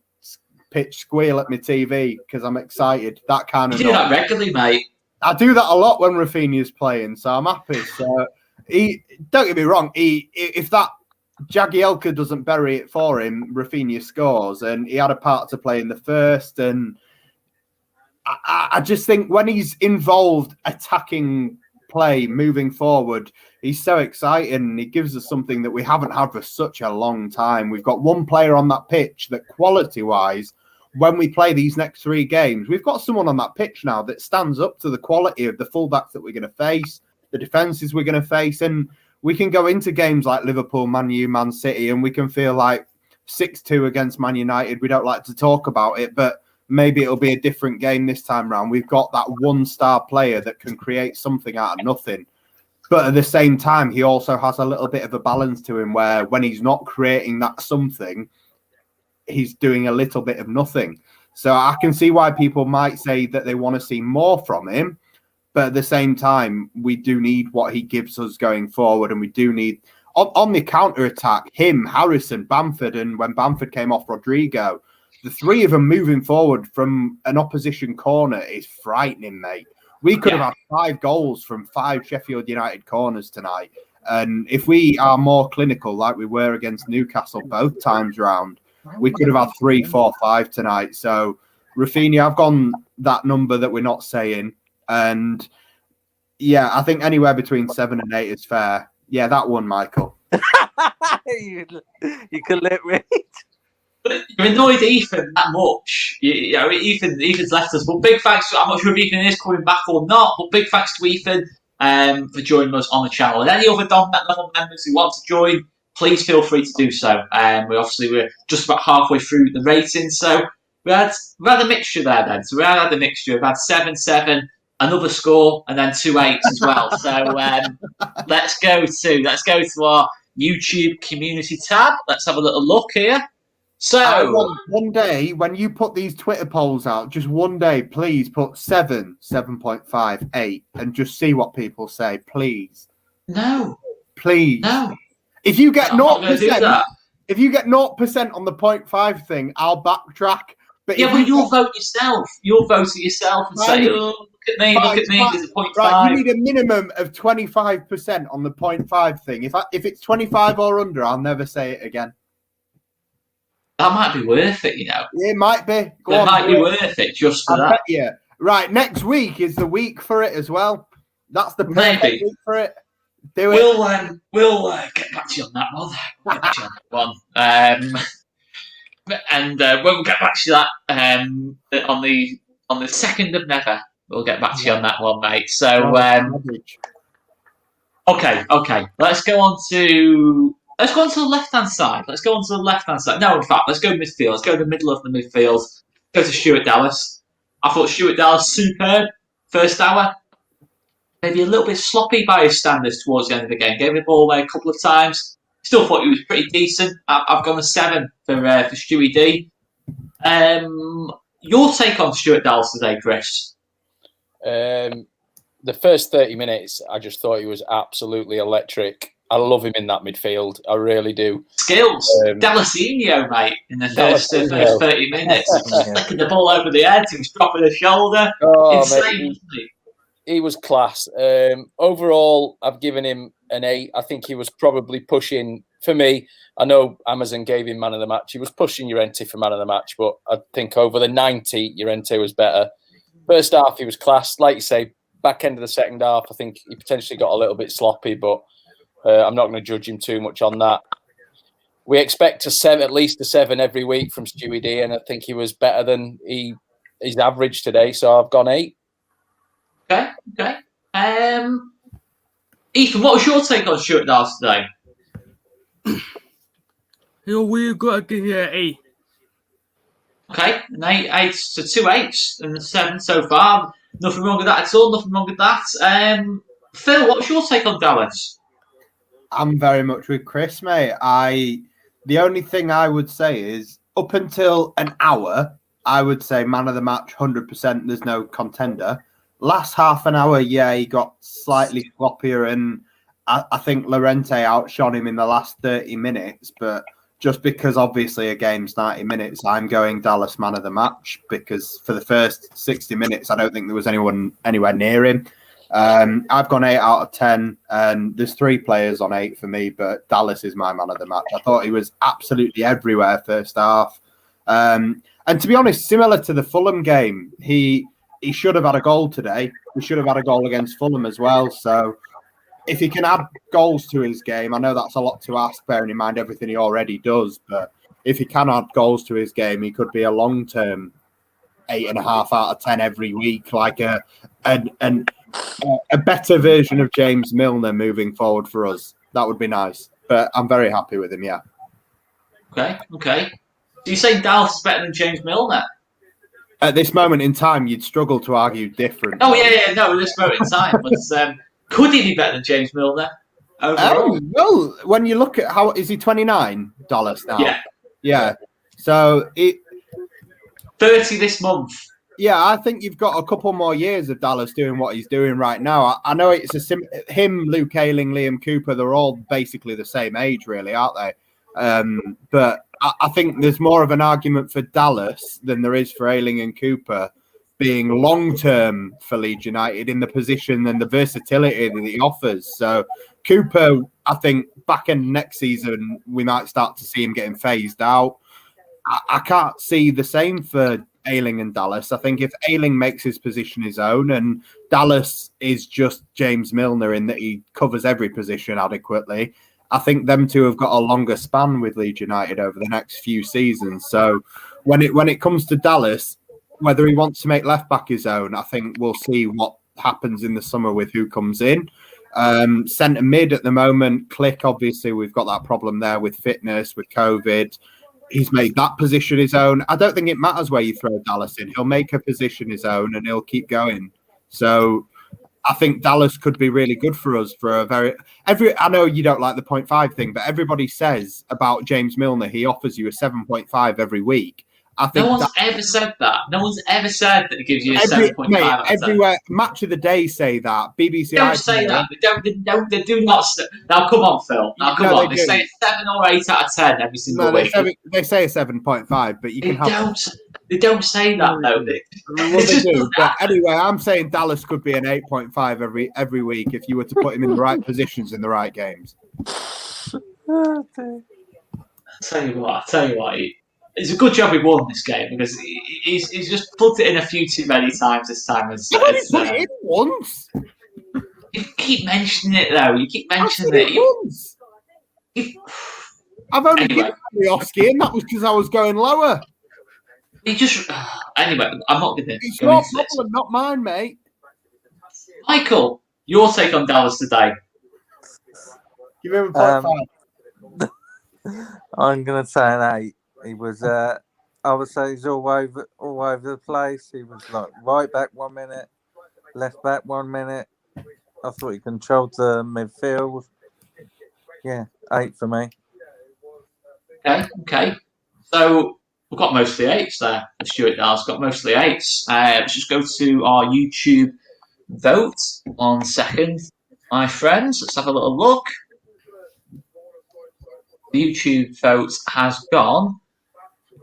pitch squeal at my TV because I'm excited. That kind You of do that regularly, mate. I do that a lot when Rafinha's playing, so I'm happy. So don't get me wrong, if that Jagielka doesn't bury it for him, Rafinha scores, and he had a part to play in the first. And I just think when he's involved attacking play, moving forward, he's so exciting. And he gives us something that we haven't had for such a long time. We've got one player on that pitch that quality-wise, when we play these next 3 games, we've got someone on that pitch now that stands up to the quality of the fullbacks that we're going to face, the defences we're going to face, and we can go into games like Liverpool, Man U, Man City, and we can feel like 6-2 against Man United. We don't like to talk about it, but maybe it'll be a different game this time round. We've got that one-star player that can create something out of nothing. But at the same time, he also has a little bit of a balance to him where when he's not creating that something, he's doing a little bit of nothing. So I can see why people might say that they want to see more from him. But at the same time, we do need what he gives us going forward. And we do need, on the counter-attack, him, Harrison, Bamford, and when Bamford came off, Rodrigo, the 3 of them moving forward from an opposition corner is frightening, mate. We could have had 5 goals from 5 Sheffield United corners tonight. And if we are more clinical like we were against Newcastle both times round, we could have had 3, 4, 5 tonight. So, Rafinha, I've gone that number that we're not saying. And, yeah, I think anywhere between 7 and 8 is fair. Yeah, that one, Michael. you can let me. But you're annoyed at Ethan that much. You know, Ethan's left us. But big thanks to, I'm not sure if Ethan is coming back or not, but big thanks to Ethan for joining us on the channel. And any other Dom Net level members who want to join, please feel free to do so. We're just about halfway through the rating, so we had a mixture there then. So we had a mixture. We've had 7-7, another score, and then 2 8s as well. So let's go to our YouTube community tab. Let's have a little look here. So I want one day when you put these Twitter polls out, just one day, please put 7, 7.5, 8, and just see what people say, please. No. If you get I'm not gonna do 0%, that. if you get 0% on the 0.5 thing, I'll backtrack. But Yeah, but you'll vote yourself. You'll vote it yourself and say, Fine. oh, look at me, there's a 0.5. Right, you need a minimum of 25% on the 0.5 thing. If it's 25 or under, I'll never say it again. That might be worth it, you know. It might be. It might be worth it just for I that. bet you. Right, next week is the week for it as well. That's the perfect Maybe. week for it. Do it. We'll get back to you on that one. We'll get back to that on the 2nd of Never. We'll get back to you on that one, mate. So okay. Let's go on to the left-hand side. No, in fact, let's go midfield. Let's go to the middle of the midfield. Go to Stuart Dallas. I thought Stuart Dallas superb first hour. Maybe a little bit sloppy by his standards towards the end of the game. Gave the ball away a couple of times. Still thought he was pretty decent. I've gone a 7 for Stewie D. Your take on Stuart Dallas today, Chris? The first 30 minutes, I just thought he was absolutely electric. I love him in that midfield. I really do. Skills. Dallasinho, mate, in the first 30 minutes. Flicking the ball over the head. He was dropping the shoulder. Insane. Mate, he was class. Overall, I've given him an 8. I think he was probably pushing, for me, I know Amazon gave him man of the match. He was pushing Llorente for man of the match, but I think over the 90, Llorente was better. First half, he was class. Like you say, back end of the second half, I think he potentially got a little bit sloppy, but I'm not going to judge him too much on that. We expect at least a 7 every week from Stewie D, and I think he was better than his average today, so I've gone 8. Okay. Ethan, what was your take on Stuart Dallas today? We got to give you an 8. Okay, an 8, so 2 8s and 7 so far. Nothing wrong with that at all. Nothing wrong with that. Phil, what was your take on Dallas? I'm very much with Chris, mate. The only thing I would say is up until an hour, I would say man of the match, 100%. There's no contender. Last half an hour, yeah, he got slightly floppier, and I think Llorente outshone him in the last 30 minutes. But just because obviously a game's 90 minutes, I'm going Dallas man of the match, because for the first 60 minutes, I don't think there was anyone anywhere near him. I've gone 8 out of 10, and there's 3 players on 8 for me, but Dallas is my man of the match. I thought he was absolutely everywhere first half. And to be honest, similar to the Fulham game, he should have had a goal today. He should have had a goal against Fulham as well. So if he can add goals to his game, I know that's a lot to ask, bearing in mind everything he already does, but if he can add goals to his game, he could be a long-term 8.5 out of 10 every week, like a better version of James Milner moving forward for us. That would be nice. But I'm very happy with him, yeah. Okay. Do you say Dallas is better than James Milner? At this moment in time, you'd struggle to argue different. Oh, yeah, no, at this moment in time. But could he be better than James Milner overall? Well, when you look at how... Is he 29, Dallas, now? Yeah. So... 30 this month. Yeah, I think you've got a couple more years of Dallas doing what he's doing right now. I know it's him, Luke Ayling, Liam Cooper, they're all basically the same age, really, aren't they? But I think there's more of an argument for Dallas than there is for Ayling and Cooper being long-term for Leeds United in the position and the versatility that he offers. So Cooper, I think, back in next season, we might start to see him getting phased out. I can't see the same for Ayling and Dallas. I think if Ayling makes his position his own, and Dallas is just James Milner in that he covers every position adequately, I think them two have got a longer span with Leeds United over the next few seasons. So when it comes to Dallas, whether he wants to make left back his own, I think we'll see what happens in the summer with who comes in. Centre mid at the moment, Click, obviously we've got that problem there with fitness, with COVID. He's made that position his own. I don't think it matters where you throw Dallas in. He'll make a position his own and he'll keep going. So I think Dallas could be really good for us for I know you don't like the 0.5 thing, but everybody says about James Milner, he offers you a 7.5 every week. I think no one's ever said that. No one's ever said that it gives you a 7.5. Everywhere, Match of the Day say that. BBC. They don't say that. They do not. Now, come on, Phil. Now, come on. They say 7 or 8 out of 10 every single week. They say a 7.5, but you can have. They don't say that, though, Nick. Well, they do. But anyway, I'm saying Dallas could be an 8.5 every week if you were to put him in the right positions in the right games. I'll tell you what. It's a good job he won this game because he's just put it in a few too many times this time. He only put it in once. You keep mentioning it though. You keep mentioning it. Once. I've only given Oscar, and that was because I was going lower. He just anyway. I'm not going to. It's your problem, not mine, mate. Michael, your take on Dallas today? Give him a 0.5. I'm going to say an 8. He was, I would say he's all over the place. He was like right back 1 minute, left back 1 minute. I thought he controlled the midfield. Yeah, 8 for me. Okay. So we've got mostly 8s there. Stuart Dallas got mostly 8s. Let's just go to our YouTube vote 1 second, my friends. Let's have a little look. The YouTube vote has gone.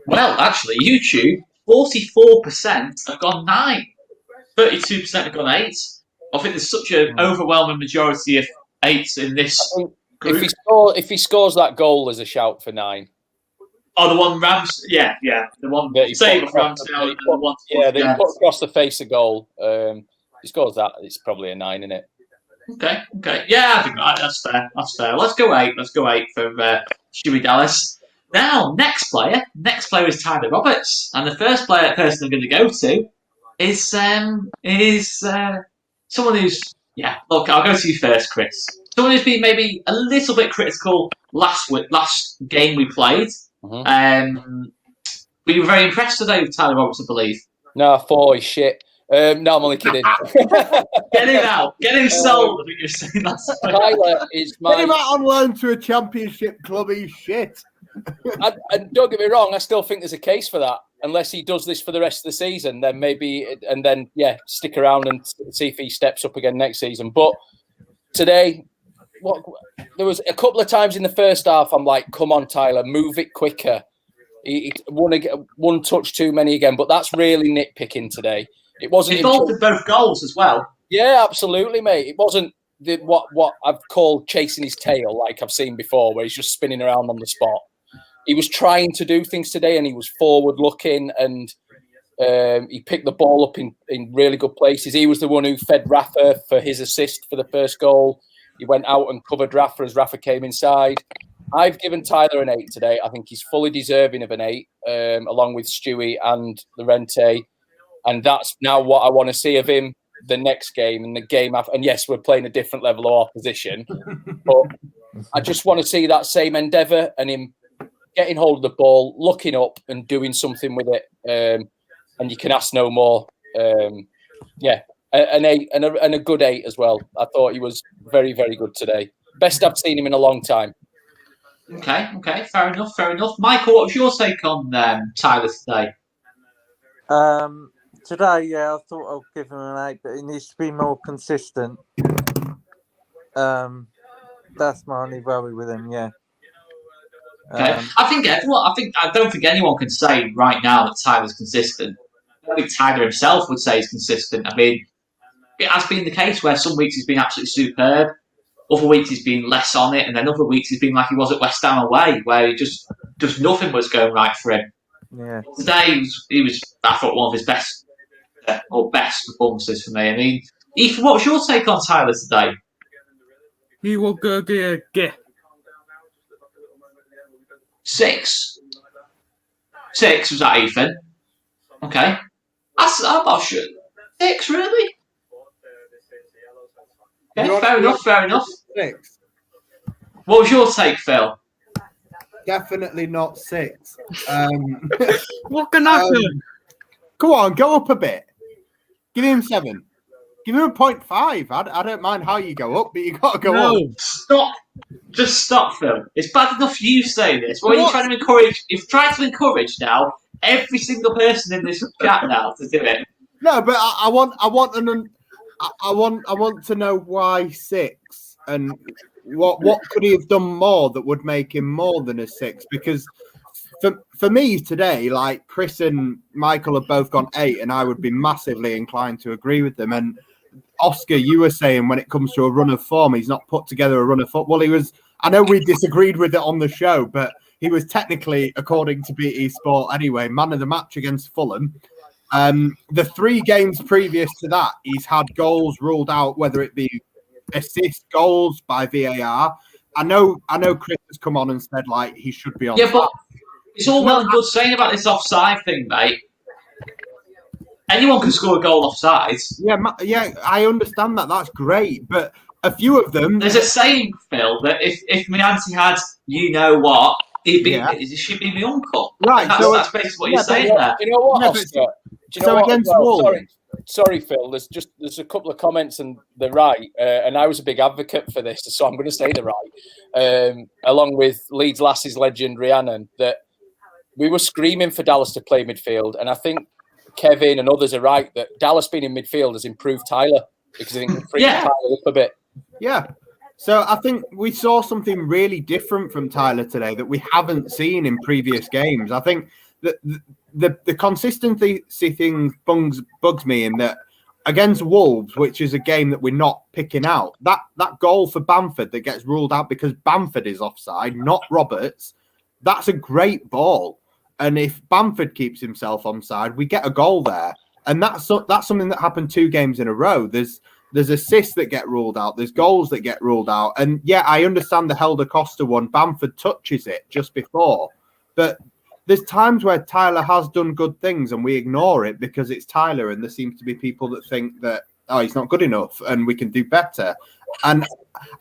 Well, actually, YouTube, 44% have gone 9. 32% have gone 8. I think there's such an overwhelming majority of 8s in this group. If he scores that goal, there's a shout for 9. Oh, the one Rams, yeah, the one that save of Ramsdale, they put across the face a goal. He scores that, it's probably a 9, isn't it? Okay, yeah, I think that's fair. Let's go 8. Let's go 8 for Stewie Dallas. Now, next player is Tyler Roberts, and the first person I'm going to go to is someone who's Yeah, look, I'll go to you first, Chris. Someone who's been maybe a little bit critical last game we played. Mhm. We were very impressed today with Tyler Roberts, I believe. No, I thought he's shit. No, I'm only kidding. Get him out. Get him sold, I think you were saying last week. Tyler is Get him my. out on loan to a championship club. He's shit. And don't get me wrong, I still think there's a case for that. Unless he does this for the rest of the season, then maybe, and then stick around and see if he steps up again next season. But today, there was a couple of times in the first half. I'm like, come on, Tyler, move it quicker. He one touch too many again, but that's really nitpicking today. It wasn't involved in both goals as well. Yeah, absolutely, mate. It wasn't what I've called chasing his tail, like I've seen before, where he's just spinning around on the spot. He was trying to do things today, and he was forward looking, and he picked the ball up in really good places. He was the one who fed Rafa for his assist for the first goal. He went out and covered Rafa as Rafa came inside. I've given Tyler an 8 today. I think he's fully deserving of an 8, along with Stewie and Llorente. And that's now what I want to see of him the next game and the game after. And yes, we're playing a different level of opposition, but I just want to see that same endeavour and him getting hold of the ball, looking up and doing something with it. And you can ask no more. An 8 and a good 8 as well. I thought he was very, very good today. Best I've seen him in a long time. Okay, fair enough. Michael, what was your take on Tyler today? Today, I thought I'll give him an 8, but he needs to be more consistent. That's my only worry with him. Yeah. Okay. I don't think anyone can say right now that Tyler's consistent. I don't think Tyler himself would say he's consistent. I mean, it has been the case where some weeks he's been absolutely superb, other weeks he's been less on it, and then other weeks he's been like he was at West Ham away, where he just nothing was going right for him. Yeah. Today he was I thought one of his best performances for me. I mean, Ethan, what was your take on Tyler today? He will go get 6. 6 was that, Ethan? Okay, I'm not sure. 6 really? Okay, fair enough. 6. What was your take, Phil? Definitely not 6. what can happen? Come on, go up a bit. Give him 7. Give him a 0.5. I don't mind how you go up, but you got to go up. Stop. Just stop, Phil. It's bad enough you say this. What are you trying to encourage? You've tried to encourage now every single person in this chat now to do it. No, but I want to know why 6 and what could he have done more that would make him more than a 6? Because for me today, like Chris and Michael have both gone 8, and I would be massively inclined to agree with them. And Oscar, you were saying when it comes to a run of form, he's not put together a run of football. He was. I know we disagreed with it on the show, but he was technically, according to BT Sport anyway, man of the match against Fulham. The 3 games previous to that, he's had goals ruled out, whether it be assist goals by VAR. I know Chris has come on and said like he should be on. Yeah, but it's all well and good saying about this offside thing, mate. Anyone can score a goal offside. Yeah, I understand that. That's great, but a few of them. There's a saying, Phil, that if my auntie had, you know what, she'd be my uncle. Right, that's basically what you're saying there. Do you know what, Oscar? Against Wolves. Sorry, Phil. There's a couple of comments and they're right, and I was a big advocate for this, so I'm going to say they're right. Along with Leeds Lassies legend Rhiannon, that we were screaming for Dallas to play midfield, and I think Kevin and others are right that Dallas being in midfield has improved Tyler because I think it frees Tyler up a bit. Yeah. So I think we saw something really different from Tyler today that we haven't seen in previous games. I think that the consistency thing bugs me in that against Wolves, which is a game that we're not picking out, that goal for Bamford that gets ruled out because Bamford is offside, not Roberts, that's a great ball. And if Bamford keeps himself onside, we get a goal there. And that's something that happened 2 games in a row. There's assists that get ruled out. There's goals that get ruled out. And yeah, I understand the Helder Costa one. Bamford touches it just before. But there's times where Tyler has done good things and we ignore it because it's Tyler. And there seems to be people that think that oh, he's not good enough and we can do better. And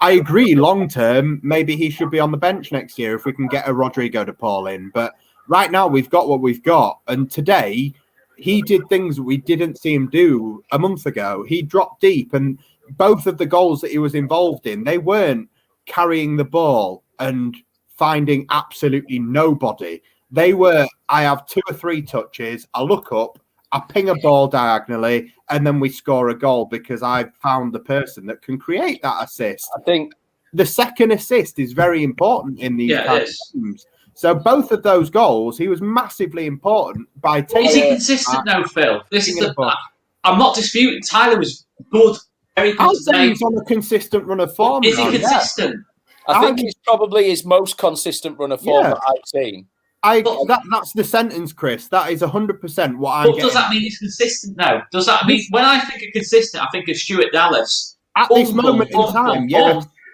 I agree, long term, maybe he should be on the bench next year if we can get a Rodrigo de Paul in. But right now, we've got what we've got. And today, he did things we didn't see him do a month ago. He dropped deep, and both of the goals that he was involved in, they weren't carrying the ball and finding absolutely nobody. They were, I have 2 or 3 touches, I look up, I ping a ball diagonally, and then we score a goal because I've found the person that can create that assist. I think the second assist is very important in these kinds of games. So both of those goals, he was massively important by taking. Is he consistent now, Phil? This is I'm not disputing. Tyler was good, very good. I'd say he's on a consistent run of form. Is he consistent? I think he's probably his most consistent run of form that I've seen. That's the sentence, Chris. That is 100% what I'm getting. Does that mean he's consistent now? Does that mean, when I think of consistent, I think of Stuart Dallas. At this moment in time,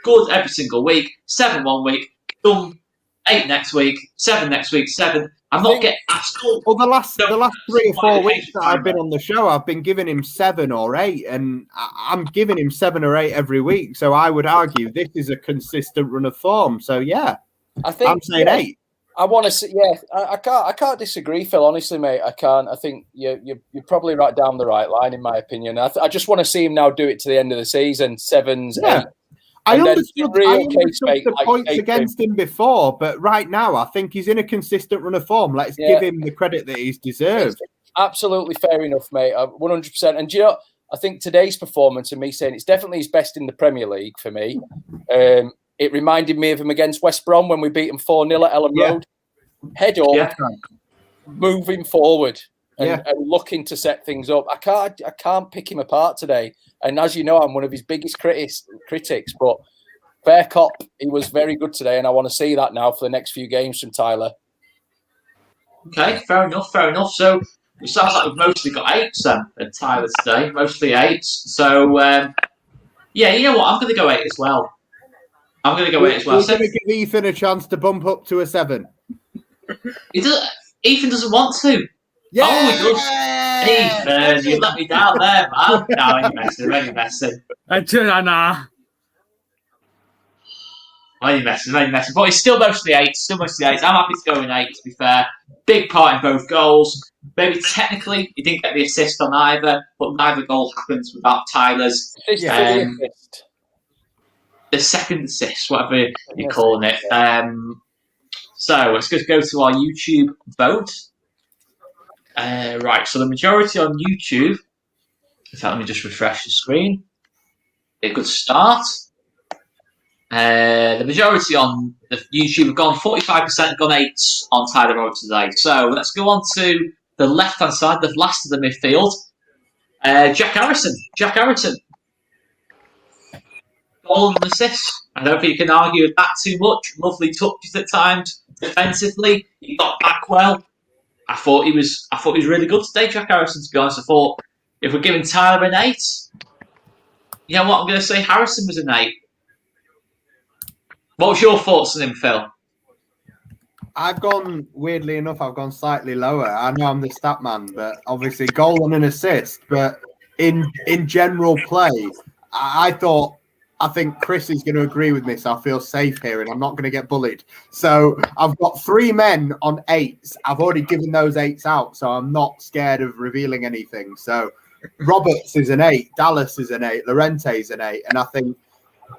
good every single week. 7 one week, done 8 next week, 7 next week, 7. I'm not getting that's cool. Well, the last 3 or 4 weeks that I've been on the show, I've been giving him 7 or 8, and I'm giving him 7 or 8 every week. So I would argue this is a consistent run of form. So yeah, I think I'm saying 8. I want to see. Yeah, I can't disagree, Phil. Honestly, mate, I can't. I think you're probably right down the right line, in my opinion. I just want to see him now do it to the end of the season. 7s, 8. I understood the points against him before, but right now I think he's in a consistent run of form. Let's give him the credit that he's deserved. Absolutely fair enough, mate. 100%. And do you know, I think today's performance and me saying it's definitely his best in the Premier League for me. It reminded me of him against West Brom when we beat him 4-0 at Ellen Road. Head up, moving forward and looking to set things up. I can't pick him apart today. And as you know, I'm one of his biggest critics, but fair cop, he was very good today, and I want to see that now for the next few games from Tyler. Okay, fair enough. So it sounds like we've mostly got 8s then at Tyler today, mostly 8s. So, you know what? I'm going to go 8 as well. We're going to give Ethan a chance to bump up to a 7. Ethan doesn't want to. Yeah. Oh, he does. Ethan, you let me down there, man. No, you're messing. Nah. You're messing. But it's still mostly 8s. I'm happy to go in 8, to be fair. Big part in both goals. Maybe technically, he didn't get the assist on either, but neither goal happens without Tyler's. The second assist, whatever you're calling it. So let's just go to our YouTube vote. Right, so the majority on YouTube. In fact, let me just refresh the screen. A good start. The majority on the YouTube have gone 45%, have gone 8s on Tyler Road today. So let's go on to the left-hand side, the last of the midfield. Jack Harrison. Goal and assist. I don't think you can argue with that too much. Lovely touches at times. Defensively, he got back well. I thought he was really good today, Jack Harrison, to be honest. I thought if we're giving Tyler an 8, you know what, I'm going to say Harrison was an 8. What was your thoughts on him, Phil? Weirdly enough, I've gone slightly lower. I know I'm the stat man, but obviously goal and an assist. But in general play, I think Chris is going to agree with me, so I feel safe here and I'm not going to get bullied. So I've got 3 men on 8s. I've already given those 8s out, so I'm not scared of revealing anything. So Roberts is an 8, Dallas is an 8, Llorente is an 8. And I think,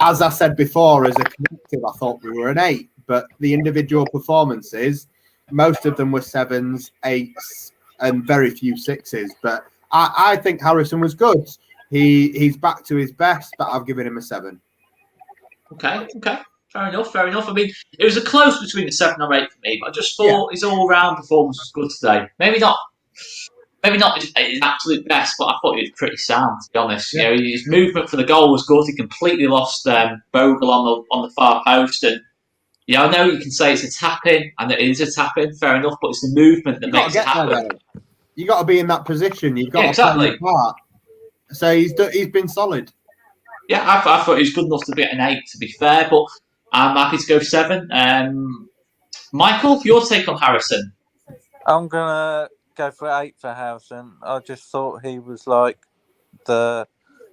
as I said before, as a collective, I thought we were an 8. But the individual performances, most of them were 7s, 8s, and very few 6s. But I think Harrison was good. He's back to his best, but I've given him a 7. Okay. Fair enough. I mean, it was a close between a 7 or 8 for me, but I just thought his all-round performance was good today. Maybe not his absolute best, but I thought he was pretty sound, to be honest. Yeah. You know, his movement for the goal was good. He completely lost Bogle on the far post, and I know you can say it's a tap-in, and it is a tap-in, fair enough, but it's the movement that makes it happen. You got to be in that position. You've got to play your part. So he's been solid. Yeah, I thought he was good enough to be an 8, to be fair, but I'm happy to go 7. Michael, your take on Harrison? I'm going to go for 8 for Harrison. I just thought he was like the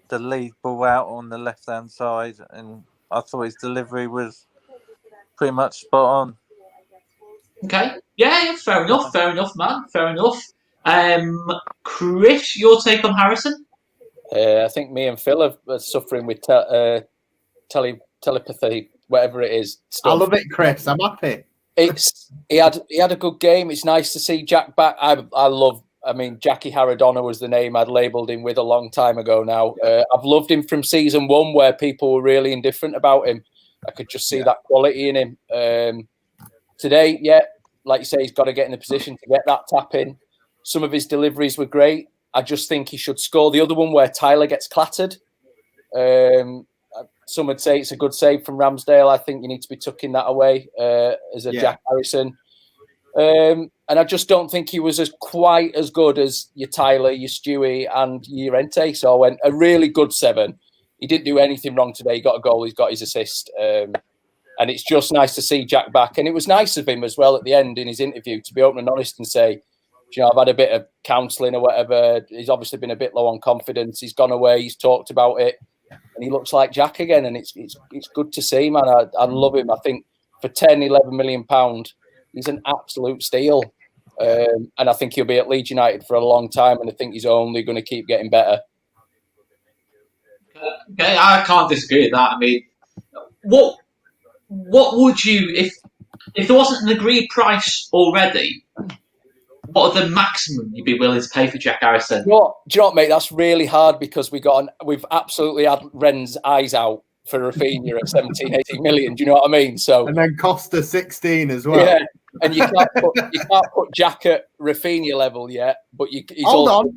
the lead ball out on the left-hand side, and I thought his delivery was pretty much spot on. Okay. Yeah, fair enough, man. Fair enough. Chris, your take on Harrison? I think me and Phil are suffering with telepathy, whatever it is. Stuff. I love it, Chris. I'm happy. He had a good game. It's nice to see Jack back. I mean, Jackie Haradonna was the name I'd labelled him with a long time ago now. I've loved him from season 1 where people were really indifferent about him. I could just see that quality in him. Today, like you say, he's got to get in a position to get that tap in. Some of his deliveries were great. I just think he should score the other one where Tyler gets clattered. Some would say it's a good save from Ramsdale. I think you need to be tucking that away as a Jack Harrison. And I just don't think he was quite as good as your Tyler, your Stewie, and your Ente. So I went a really good 7. He didn't do anything wrong today. He got a goal. He's got his assist. And it's just nice to see Jack back. And it was nice of him as well at the end in his interview to be open and honest and say, I've had a bit of counselling or whatever. He's obviously been a bit low on confidence. He's gone away. He's talked about it. And he looks like Jack again. And it's good to see, man. I love him. I think for 10, 11 million pounds, he's an absolute steal. And I think he'll be at Leeds United for a long time. And I think he's only going to keep getting better. Okay, I can't disagree with that. I mean, what would you, if there wasn't an agreed price already, what are the maximum you'd be willing to pay for Jack Harrison? Do you know what, mate? That's really hard because we've absolutely had Ren's eyes out for Rafinha at 17, 18 million. Do you know what I mean? So and then Costa 16 as well. Yeah, and you can't put Jack at Rafinha level yet. But he's hold on.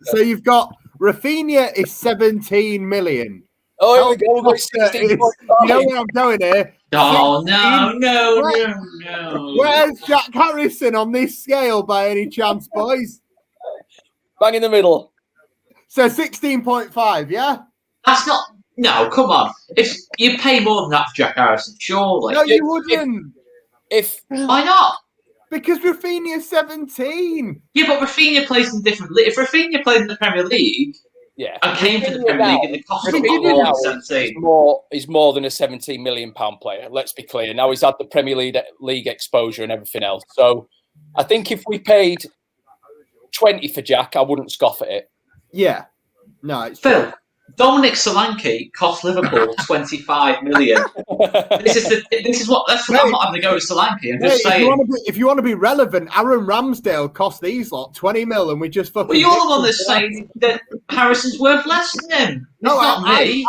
So you've got Rafinha is 17 million. Oh, here we go. 16. You know where I'm going here? Oh, no. Where's Jack Harrison on this scale by any chance, boys? Bang in the middle. So 16.5, yeah? That's not... No, come on. If you pay more than that for Jack Harrison, surely. No, you wouldn't. Why not? Because Rafinha's 17. Yeah, but Rafinha plays in different... If Rafinha played in the Premier League... Yeah, I came to the Premier League and the cost of more than 17. He's more than a 17 million pound player. Let's be clear. Now he's had the Premier League exposure and everything else. So I think if we paid 20 for Jack, I wouldn't scoff at it. Yeah, no, it's Phil. true. Dominic Solanke cost Liverpool 25 million. That's I'm not having to go with Solanke. I'm just saying. If you want to be relevant, Aaron Ramsdale cost these lot 20 mil, and we just fucking. Well, you're the one that's saying that Harrison's worth less than him. No, not me.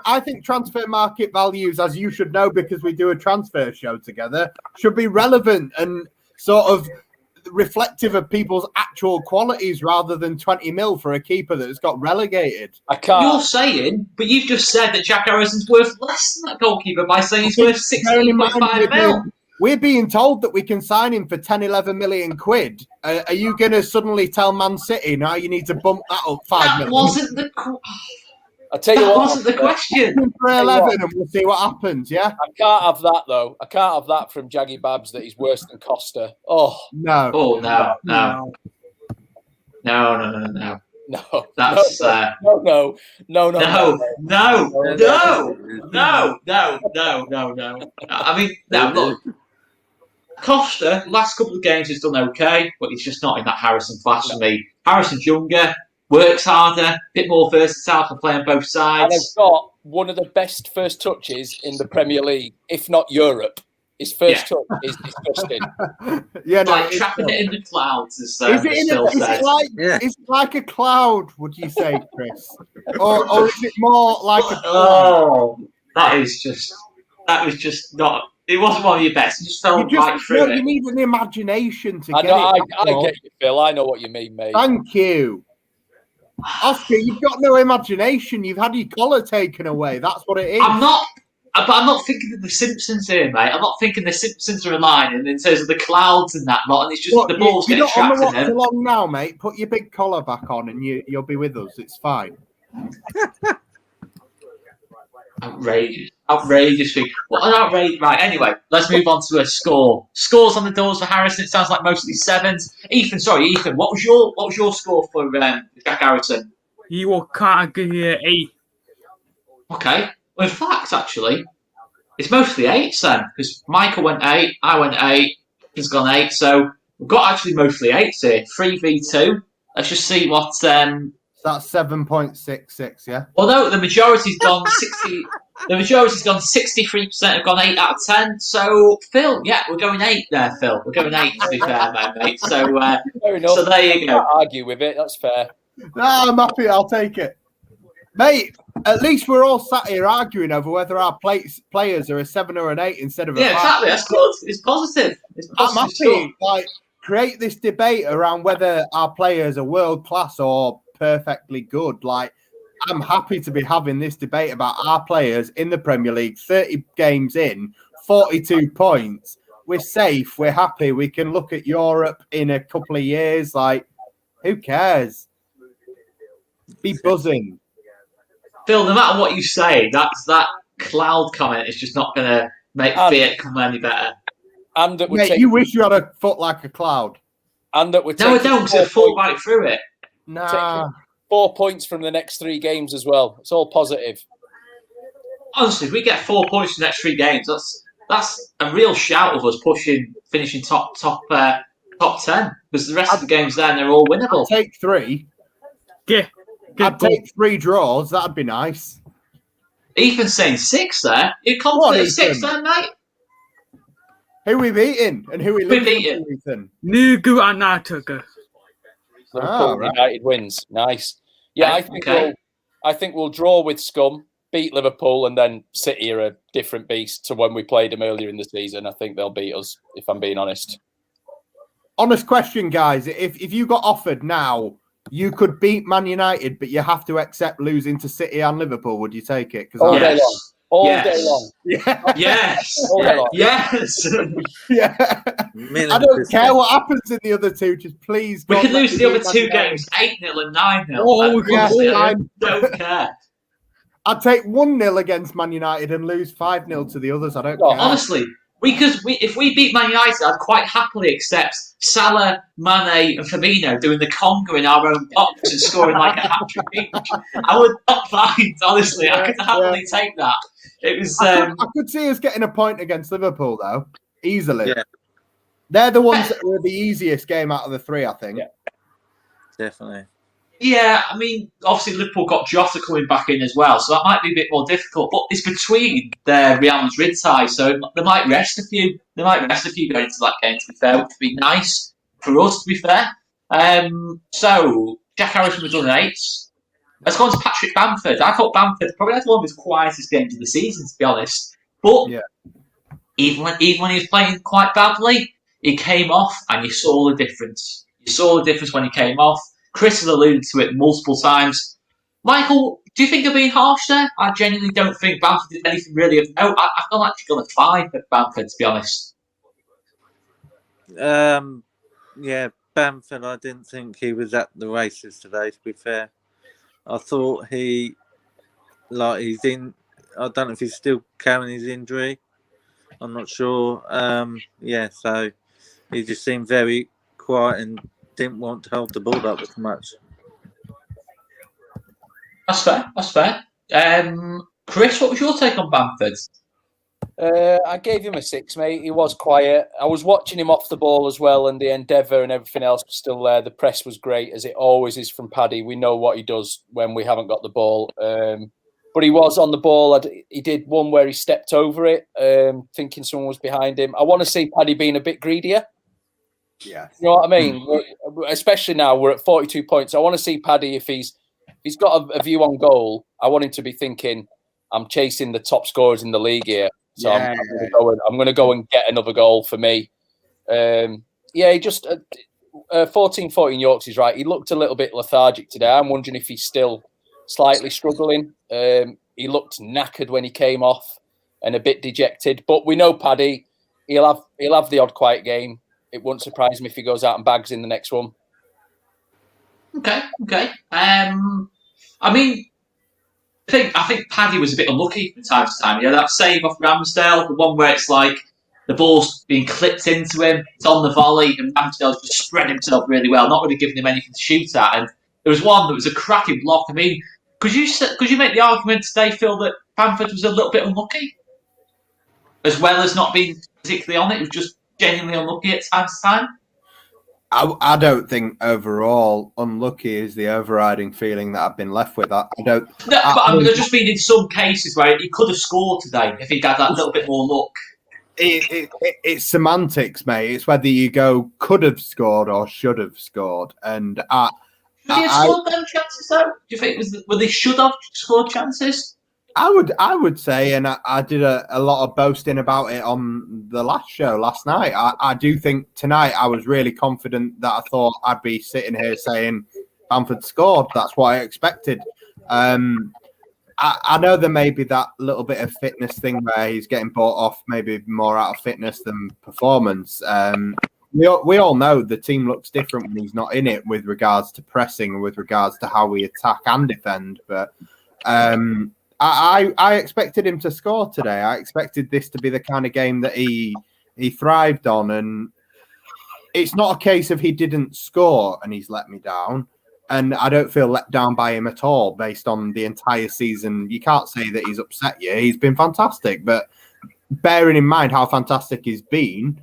I think transfer market values, as you should know because we do a transfer show together, should be relevant and sort of reflective of people's actual qualities rather than 20 mil for a keeper that's got relegated. I can't. You're saying, but you've just said that Jack Harrison's worth less than that goalkeeper by saying he's worth 16.5 mil. We're being told that we can sign him for 10, 11 million quid. Are you going to suddenly tell Man City now you need to bump that up 5 million? That wasn't the... I tell you that what, wasn't the question. For 11 and we'll see what happens, yeah? I can't have that, though. I can't have that from Jaggy Babs that he's worse than Costa. Oh. No. Oh, no. That's... No. I mean, no, look. Costa, last couple of games, has done okay, but he's just not in that Harrison class for me. Harrison's younger, works harder, a bit more versatile, can play on both sides. And I've got one of the best first touches in the Premier League, if not Europe. His first touch is disgusting. Yeah, no, like trapping it in the clouds, as is it like a cloud, would you say, Chris? or is it more like a cloud? Oh, that was just not... It wasn't one of your best. It just fell right through it. You need an imagination to I get it. I get you, Phil. I know what you mean, mate. Thank you. Oscar, you've got no imagination. You've had your collar taken away. That's what it is. I'm not thinking of the Simpsons here, mate. I'm not thinking the Simpsons are aligning in terms of the clouds and that lot, and it's just the ball's getting trapped in them. You're not on the watch along now, mate. Put your big collar back on, and you'll be with us. It's fine. Outrageous thing. What an outrage! Right. Anyway, let's move on to a score. Scores on the doors for Harrison. It sounds like mostly sevens. Ethan, what was your score for Jack Harrison? he will category 8. Okay. Well, in fact, actually, it's mostly 8s then, because Michael went 8, I went 8, he's gone 8, so we've got actually mostly 8s here. 3v2. Let's just see what. That's 7.66, yeah? Although the majority's gone 60. The majority's gone 63% have gone 8 out of 10. So, Phil, yeah, we're going 8 there, Phil. We're going 8 to be fair, there, mate. So, Fair enough. so there you go. Can't argue with it. That's fair. No, I'm happy. I'll take it. Mate, at least we're all sat here arguing over whether our players are a 7 or an 8 instead of a 5. Yeah, exactly. That's good. It's positive. It's I'm positive happy. Like, create this debate around whether our players are world class or perfectly good. Like, I'm happy to be having this debate about our players in the Premier League. 30 games in, 42 points. We're safe. We're happy. We can look at Europe in a couple of years. Like, who cares? Be buzzing. Phil, no matter what you say, that cloud comment is just not going to make Fiat come any better. And that would Mate, you wish you had a foot like a cloud. And that would No, I don't, because I fought right through it. Nah. 4 points from the next 3 games as well. It's all positive. Honestly, if we get 4 points in the next 3 games, that's a real shout of us finishing top 10. Because the rest of the games then they're all winnable. I'd take 3. Yeah. I'd take 3 draws. That'd be nice. Ethan's saying 6 there. You're confident at 6 there, mate? Who we beating and who we losing, Ethan? Nugu Anataga. Liverpool United wins. Nice. Yeah, I think we'll draw with Scum, beat Liverpool, and then City are a different beast to when we played them earlier in the season. I think they'll beat us, if I'm being honest. Honest question, guys. If you got offered now, you could beat Man United, but you have to accept losing to City and Liverpool. Would you take it? All day long. All day long. Yeah. Yes. All day long. Yes. Yeah. I don't care what happens in the other 2. Just please. We could lose the other 2 games 8-0 and 9-0. Oh, I don't care. I'd take 1-0 against Man United and lose 5-0 to the others. I don't care. Honestly, if we beat Man United, I'd quite happily accept Salah, Mane, and Firmino doing the conga in our own box and scoring like a hat-trick each. I would not mind, honestly. I could happily take that. It was. I could see us getting a point against Liverpool, though, easily. Yeah. They're the ones that were the easiest game out of the 3, I think. Yeah. Definitely. Yeah, I mean, obviously Liverpool got Jota coming back in as well, so that might be a bit more difficult. But it's between their Real Madrid ties, so they might rest a few. They might rest a few going into that game, to be fair, which would be nice for us, to be fair. So, Jack Harrison was on 8. Let's go on to Patrick Bamford. I thought Bamford probably had one of his quietest games of the season, to be honest. But even when he was playing quite badly, he came off and you saw the difference. You saw the difference when he came off. Chris has alluded to it multiple times. Michael, do you think you're being harsh there? I genuinely don't think Bamford did anything really of note. I've not actually gone a 5 at Bamford, to be honest. Yeah, Bamford, I didn't think he was at the races today, to be fair. I thought he's in. I don't know if he's still carrying his injury. I'm not sure. So he just seemed very quiet and didn't want to hold the ball up as much. That's fair. Chris, what was your take on Bamford? I gave him a 6, mate. He was quiet. I was watching him off the ball as well, and the endeavour and everything else was still there. The press was great, as it always is from Paddy. We know what he does when we haven't got the ball. But he was on the ball. He did one where he stepped over it, thinking someone was behind him. I want to see Paddy being a bit greedier. Yeah. You know what I mean? Especially now, we're at 42 points. I want to see Paddy, if he's got a view on goal, I want him to be thinking, I'm chasing the top scorers in the league here. So I'm going to go and get another goal for me. He just 14 Yorks is right. He looked a little bit lethargic today. I'm wondering if he's still slightly struggling. He looked knackered when he came off and a bit dejected. But we know Paddy, he'll have the odd quiet game. It wouldn't surprise me if he goes out and bags in the next one. Okay. I think Paddy was a bit unlucky from time to time. Yeah, that save off Ramsdale, the one where it's like the ball's being clipped into him, it's on the volley, and Ramsdale's just spread himself really well, not really giving him anything to shoot at. And There was one that was a cracking block. I mean, could you make the argument today, Phil, that Bamford was a little bit unlucky? As well as not being particularly on it, he was just genuinely unlucky at time to time? I don't think overall unlucky is the overriding feeling that I've been left with. I don't. No, but there's just been in some cases where he could have scored today if he'd had that little bit more luck. It's semantics, mate. It's whether you go could have scored or should have scored. And Should he have scored them chances though? Do you think were they should have scored chances? I would say, and I did a lot of boasting about it on the last show last night. I do think tonight I was really confident that I thought I'd be sitting here saying Bamford scored. That's what I expected. I know there may be that little bit of fitness thing where he's getting bought off maybe more out of fitness than performance. We all know the team looks different when he's not in it with regards to pressing and with regards to how we attack and defend. But I expected him to score today. I expected this to be the kind of game that he thrived on. And it's not a case of he didn't score and he's let me down. And I don't feel let down by him at all based on the entire season. You can't say that he's upset you. He's been fantastic. But bearing in mind how fantastic he's been,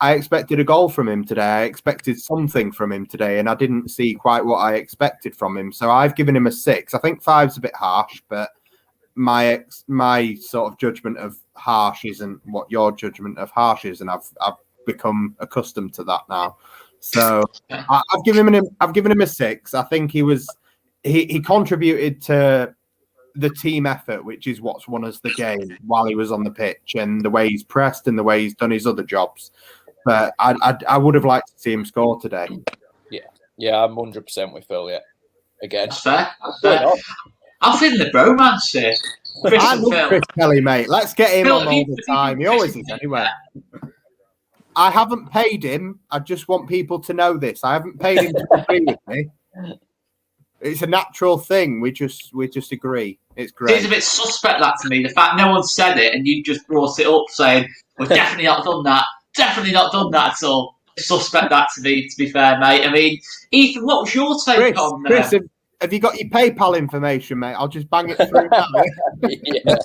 I expected a goal from him today. I expected something from him today, and I didn't see quite what I expected from him. So I've given him a 6. I think 5's a bit harsh, but my sort of judgment of harsh isn't what your judgment of harsh is, and I've become accustomed to that now. So I've given him a 6. I think he contributed to the team effort, which is what's won us the game while he was on the pitch, and the way he's pressed and the way he's done his other jobs. But I would have liked to see him score today. Yeah, I'm 100% with Phil. Yeah, again, that's fair. I'm feeling the bromance here. I love Chris Kelly, mate. Let's get him on all the time. He always is anyway. I haven't paid him. I just want people to know this. I haven't paid him to agree with me. It's a natural thing. We just agree. It's great. It's a bit suspect, that to me. The fact no one said it and you just brought it up saying, "We've definitely not done that. Definitely not done that at all." Suspect that to be fair, mate. I mean, Ethan, what was your take on Chris, have you got your PayPal information, mate? I'll just bang it through now. Yeah.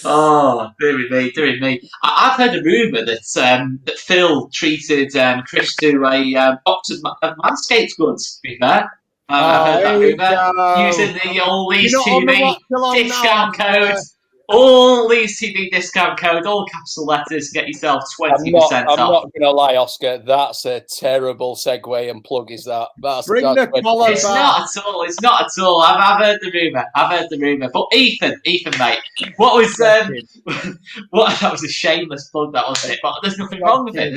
Oh, dearie me. I've heard a rumour that Phil treated Chris to a box of Manscaped goods, to be fair. I've heard that rumour. Using the All These TV discount code. All These TV discount code, all capital letters, get yourself 20% off. I'm not going to lie, Oscar. That's a terrible segue and plug, is that? Bring the collar back. It's not at all. I've heard the rumour. But Ethan, mate, what was what? That was a shameless plug, that wasn't it? But there's nothing wrong with it.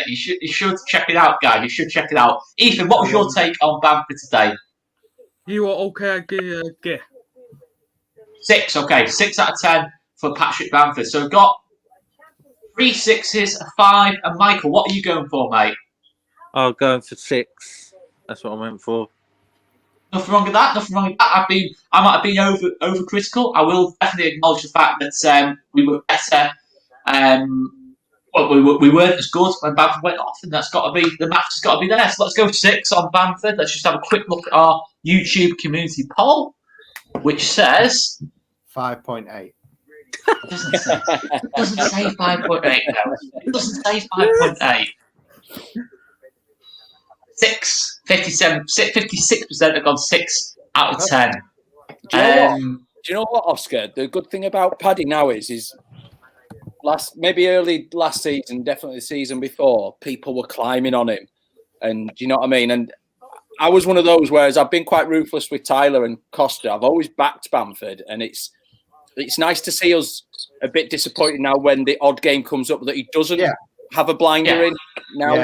You should check it out, guys. You should check it out. Ethan, what was your take on Bamford today? You were okay, I give 6, okay. 6 out of 10 for Patrick Bamford. So we've got 3 6s, a 5, and Michael, what are you going for, mate? I'm going for 6. That's what I went for. Nothing wrong with that. I might have been over critical. I will definitely acknowledge the fact that we were better. We weren't as good when Bamford went off, and that's got to be the match has got to be there. So let's go 6 on Bamford. Let's just have a quick look at our YouTube community poll, which says 5.8. It doesn't say 5.8. No, it doesn't say 5.8. 6, 56% have gone 6 out of 10. Do you know what, Oscar? The good thing about Paddy now is early last season, definitely the season before, people were climbing on him, and do you know what I mean? And I was one of those, whereas I've been quite ruthless with Tyler and Costa. I've always backed Bamford, and it's nice to see us a bit disappointed now when the odd game comes up that he doesn't have a blinder in. Now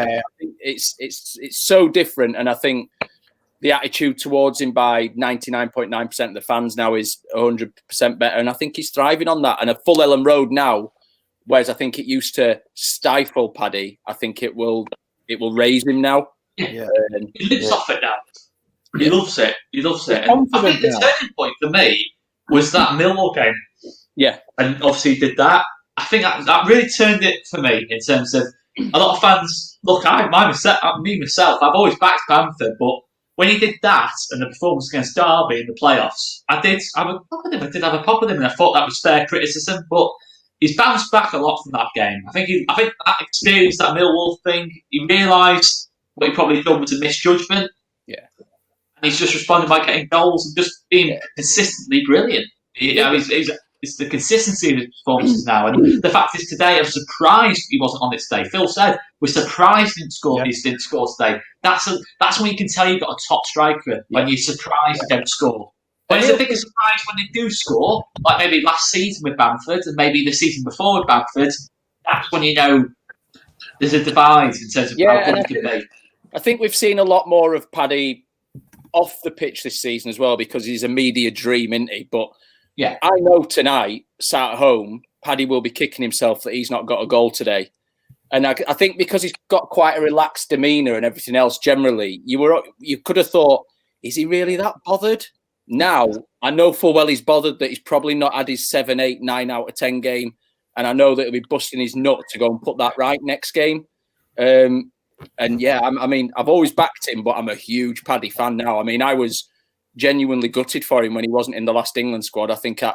it's so different, and I think the attitude towards him by 99.9% of the fans now is 100% better, and I think he's thriving on that. And a full Ellen Road now, whereas I think it used to stifle Paddy, I think it will raise him now. Yeah. He lives off it now. He loves it. And I think the turning point for me was that Millwall game. Yeah. And obviously he did that. I think that really turned it for me in terms of a lot of fans look. Me myself, I've always backed Bamford, but when he did that and the performance against Derby in the playoffs, I did have a pop with him. I did have a pop with him, and I thought that was fair criticism. But he's bounced back a lot from that game. I think that experience, that Millwall thing, he realised what he probably done was a misjudgment. Yeah. And he's just responded by getting goals and just being consistently brilliant. It's the consistency of his performances now. And the fact is today, I'm surprised he wasn't on it today. Phil said, we're surprised he didn't score today. That's when you can tell you've got a top striker, when you're surprised they don't score. But it's a bigger surprise when they do score, like maybe last season with Bamford and maybe the season before with Bamford. That's when you know there's a divide in terms of how good he can be. I think we've seen a lot more of Paddy off the pitch this season as well, because he's a media dream, isn't he? But yeah, I know tonight, sat at home, Paddy will be kicking himself that he's not got a goal today. And I think because he's got quite a relaxed demeanour and everything else generally, you could have thought, is he really that bothered? Now, I know full well he's bothered that he's probably not had his 7, 8, 9 out of 10 game. And I know that he'll be busting his nut to go and put that right next game. And yeah, I mean, I've always backed him, but I'm a huge Paddy fan now. I mean, I was genuinely gutted for him when he wasn't in the last England squad. I think I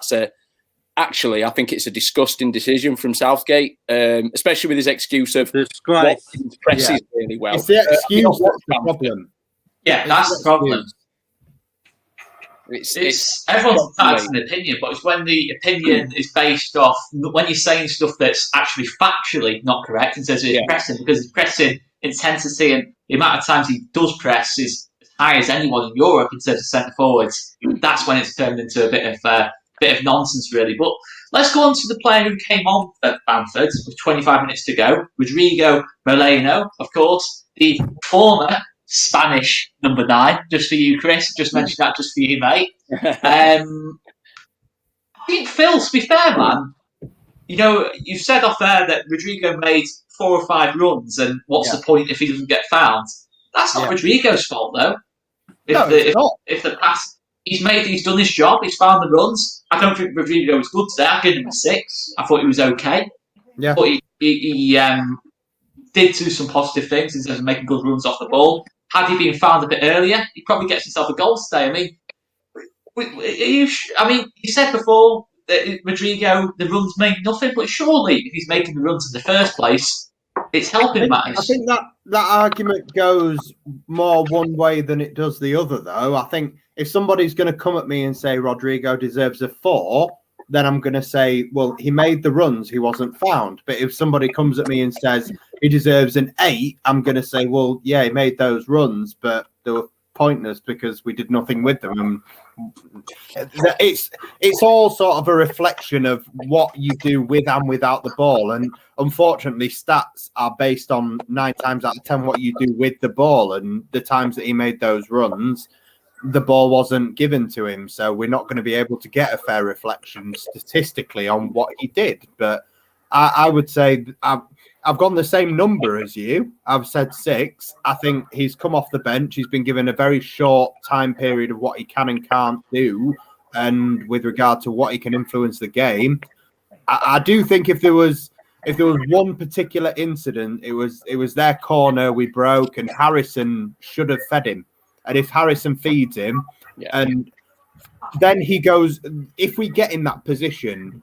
think it's a disgusting decision from Southgate, especially with his excuse of presses really well. It's the excuse that's the problem. Yeah, that's the problem. It's everyone's entitled to an opinion, but it's when the opinion is based off when you're saying stuff that's actually factually not correct in terms of his pressing, because his pressing intensity and the amount of times he does press is as high as anyone in Europe in terms of centre forwards. That's when it's turned into a bit of nonsense, really. But let's go on to the player who came on at Bamford with 25 minutes to go, Rodrigo Moreno, of course, the former Spanish number 9, just for you, Chris. Just mentioned that just for you, mate. I think, Phil, to be fair, man, you know, you've said off there that Rodrigo made 4 or 5 runs, and what's the point if he doesn't get found? That's not Rodrigo's fault, though. If the pass he's done his job, he's found the runs. I don't think Rodrigo was good today. I gave him a 6. I thought he was okay. Yeah, but he did do some positive things in terms of making good runs off the ball. Had he been found a bit earlier, he probably gets himself a goal today. I mean, you said before that Rodrigo, the runs make nothing, but surely if he's making the runs in the first place, it's helping matters. I think that argument goes more one way than it does the other, though. I think if somebody's going to come at me and say Rodrigo deserves a 4, then I'm going to say, well, he made the runs, he wasn't found. But if somebody comes at me and says he deserves an 8, I'm going to say, well, yeah, he made those runs, but they were pointless because we did nothing with them. And it's all sort of a reflection of what you do with and without the ball. And unfortunately, stats are based on 9 times out of 10 what you do with the ball. And the times that he made those runs, the ball wasn't given to him. So we're not going to be able to get a fair reflection statistically on what he did. But I would say I've gone the same number as you. I've said 6. I think he's come off the bench. He's been given a very short time period of what he can and can't do. And with regard to what he can influence the game, I do think if there was one particular incident, it was their corner we broke and Harrison should have fed him. And if Harrison feeds him, and then he goes, if we get in that position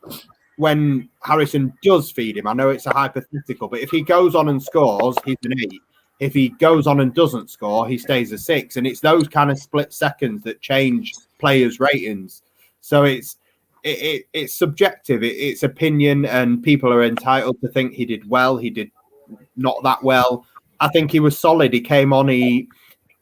when Harrison does feed him, I know it's a hypothetical, but if he goes on and scores, he's an 8. If he goes on and doesn't score, he stays a 6. And it's those kind of split seconds that change players' ratings. So it's subjective, it's opinion, and people are entitled to think he did well, he did not that well. I think he was solid. He came on,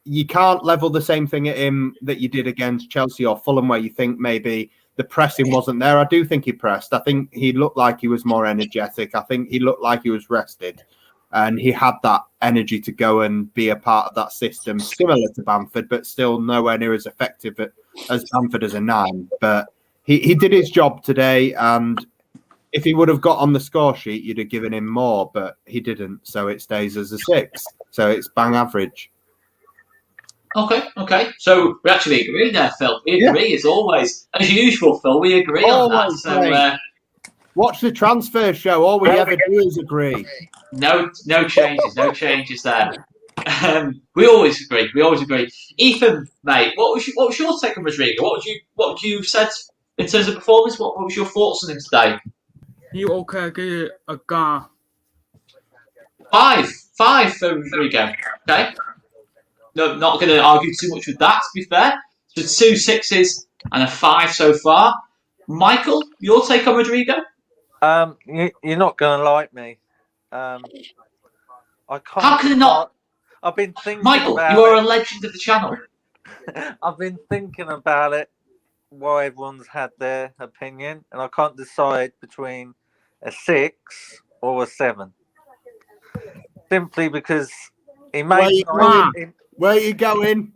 you can't level the same thing at him that you did against Chelsea or Fulham, where you think maybe the pressing wasn't there. I do think he pressed. I think he looked like he was more energetic. I think he looked like he was rested. And he had that energy to go and be a part of that system, similar to Bamford, but still nowhere near as effective as Bamford as a 9. But he did his job today. And if he would have got on the score sheet, you'd have given him more, but he didn't. So it stays as a 6. So it's bang average. Okay. So we actually agree there, Phil. We agree as always. As usual, Phil, we agree on that. So Watch the transfer show. All we ever do is agree. No changes there. We always agree. Ethan, mate, what was your take on Rodrigo? What would you said in terms of performance? What was your thoughts on him today? You okay? Give a guy. 5 for Rodrigo. Okay. No, not going to argue too much with that. To be fair, so 2 6s and a 5 so far. Michael, your take on Rodrigo? You're not going to like me. I can't. How can it not? I've been thinking. Michael, about you are it. a legend of the channel. I've been thinking about it. Why everyone's had their opinion, and I can't decide between a 6 or a 7. Simply because he made. Where are you going?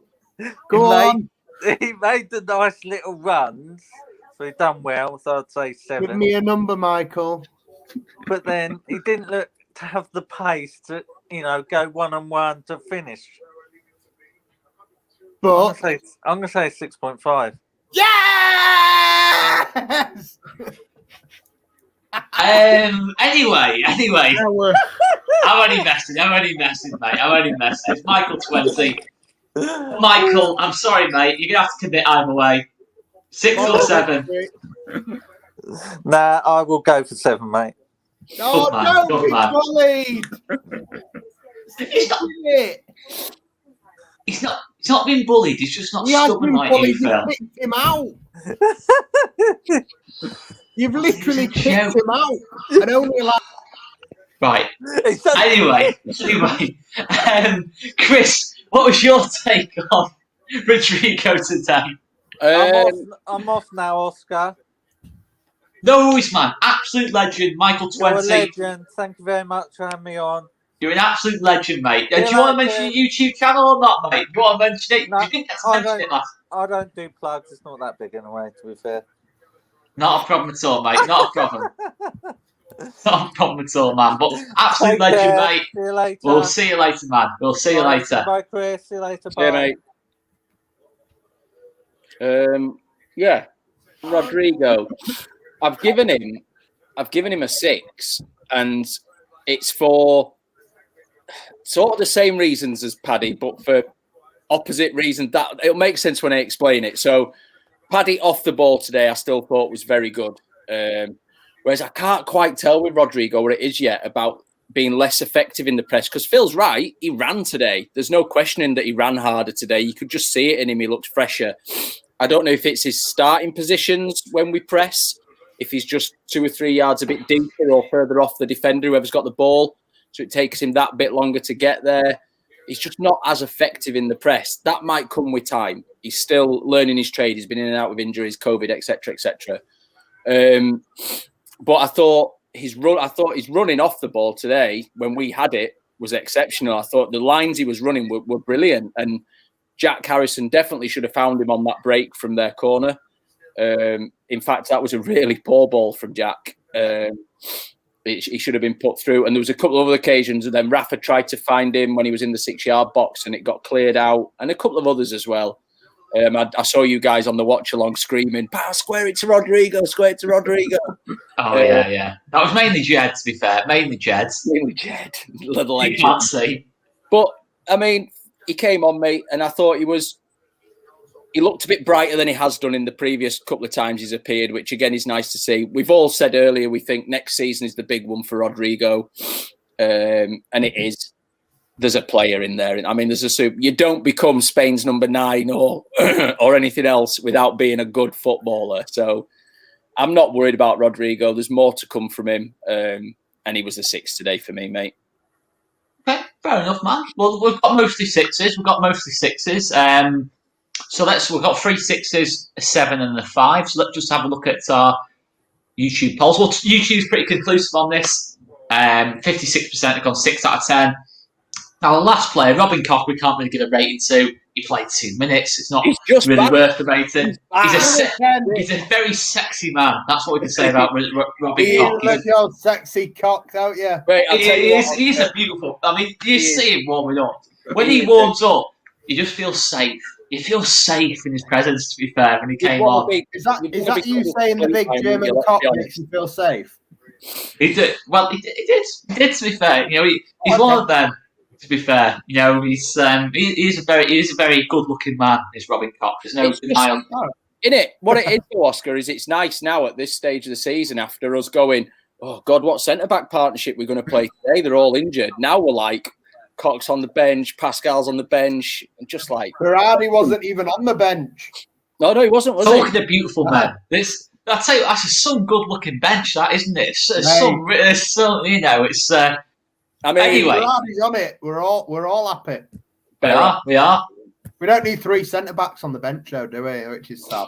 Go on. He made the nice little runs, so he done well. So I'd say 7. Give me a number, Michael. But then he didn't look to have the pace to, go 1-on-1 to finish. But I'm gonna say 6.5. yes. Anyway. I'm only messing, mate. I'm only messing. It's Michael 20. Michael, I'm sorry, mate. You're gonna have to commit either way. 6 or 7. Nah, I will go for 7, mate. Oh no, Good He's not being bullied. He's just not stubborn like you, Phil. You kicked him out. You've literally kicked him out, and only like. Right. Anyway, Chris, what was your take on Rodrigo today? I'm off now, Oscar. No worries, man. Absolute legend, Michael 20. You're a legend. Thank you very much for having me on. You're an absolute legend, mate. Do you want to mention your YouTube channel or not, mate? Do you want to mention it? No, you didn't get to mention it last. I don't do plugs. It's not that big in a way, to be fair. Not a problem at all, mate. Not a problem. Not a problem at all, man. But absolute legend, mate. See you later. We'll see you later, man. We'll see you later. Bye, Chris. See you later. Yeah, Bye. mate. Yeah, Rodrigo. I've given him a 6, and it's for sort of the same reasons as Paddy, but for opposite reasons. That it'll make sense when I explain it. So, Paddy off the ball today, I still thought was very good. Whereas I can't quite tell with Rodrigo what it is yet about being less effective in the press. Because Phil's right, he ran today. There's no questioning that he ran harder today. You could just see it in him. He looked fresher. I don't know if it's his starting positions when we press, if he's just 2 or 3 yards a bit deeper or further off the defender, whoever's got the ball. So it takes him that bit longer to get there. He's just not as effective in the press. That might come with time. He's still learning his trade. He's been in and out with injuries, COVID, etc., etc. But I thought his running off the ball today when we had it was exceptional. I thought the lines he was running were brilliant, and Jack Harrison definitely should have found him on that break from their corner. In fact, that was a really poor ball from Jack. He should have been put through. And there was a couple of other occasions, and then Rafa tried to find him when he was in the 6-yard box, and it got cleared out, and a couple of others as well. I saw you guys on the watch along screaming, square it to Rodrigo, square it to Rodrigo. Oh, yeah. That was mainly Jed, to be fair. Mainly Jed. Little You can't see. But, I mean, he came on, mate, and I thought he looked a bit brighter than he has done in the previous couple of times he's appeared, which, again, is nice to see. We've all said earlier we think next season is the big one for Rodrigo, and it is. There's a player in there. I mean, you don't become Spain's number 9 or or anything else without being a good footballer. So I'm not worried about Rodrigo. There's more to come from him, and he was a 6 today for me, mate. Okay, fair enough, man. Well, we've got mostly 6s. So we've got 3 6s, a 7 and a 5. So let's just have a look at our YouTube polls. Well, YouTube's pretty conclusive on this. 56% have gone 6 out of 10. Now, the last player, Robin Koch, we can't really give a rating to. He played 2 minutes. It's not really worth the rating. He's a very sexy man. That's what we can say about Robin Koch. You look your sexy cock, don't you? Wait, he's a beautiful... I mean, you see him warming up. When he warms up, you just feel safe. You feel safe in his presence, to be fair, when he came on. Is that you saying the big German cock makes you feel safe? He did. Well, he did. He did. To be fair, he's one of them. To be fair, he's he is a very good looking man. Is Robin Cox? There's no denial. In it, what it is, Oscar, is it's nice now at this stage of the season after us going, oh God, what centre back partnership we're going to play today? They're all injured. Now we're like, Cox on the bench, Pascal's on the bench, and just like Berardi wasn't even on the bench. No, he wasn't. Was Talking to beautiful men. I tell you, that's some good-looking bench, that isn't it? It's I mean, anyway, Berardi's on it. We're all happy. We are. We don't need 3 centre backs on the bench, though, do we? Which is sad.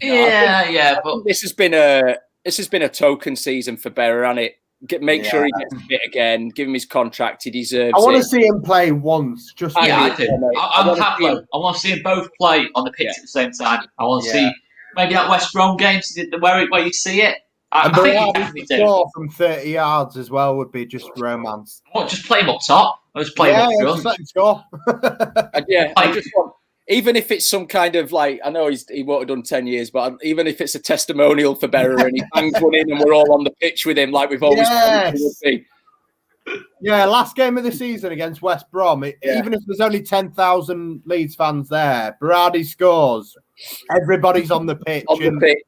But this has been a token season for Berra, hasn't it? Make sure he gets fit again. Give him his contract. He deserves it. I want to see him play once. I do. I'm happy. I want to see them both play on the pitch at the same time. I want to see maybe that West Brom game where you see it. I think you definitely do. Score from 30 yards as well would be just romance. I want to just play him up top. I'll just play him up front. Just let him score. I just want, even if it's some kind of like, I know he won't have done 10 years, but even if it's a testimonial for Berra and he bangs one in and we're all on the pitch with him like we've always wanted to be. Yeah, last game of the season against West Brom, even if there's only 10,000 Leeds fans there, Berardi scores. Everybody's on the pitch.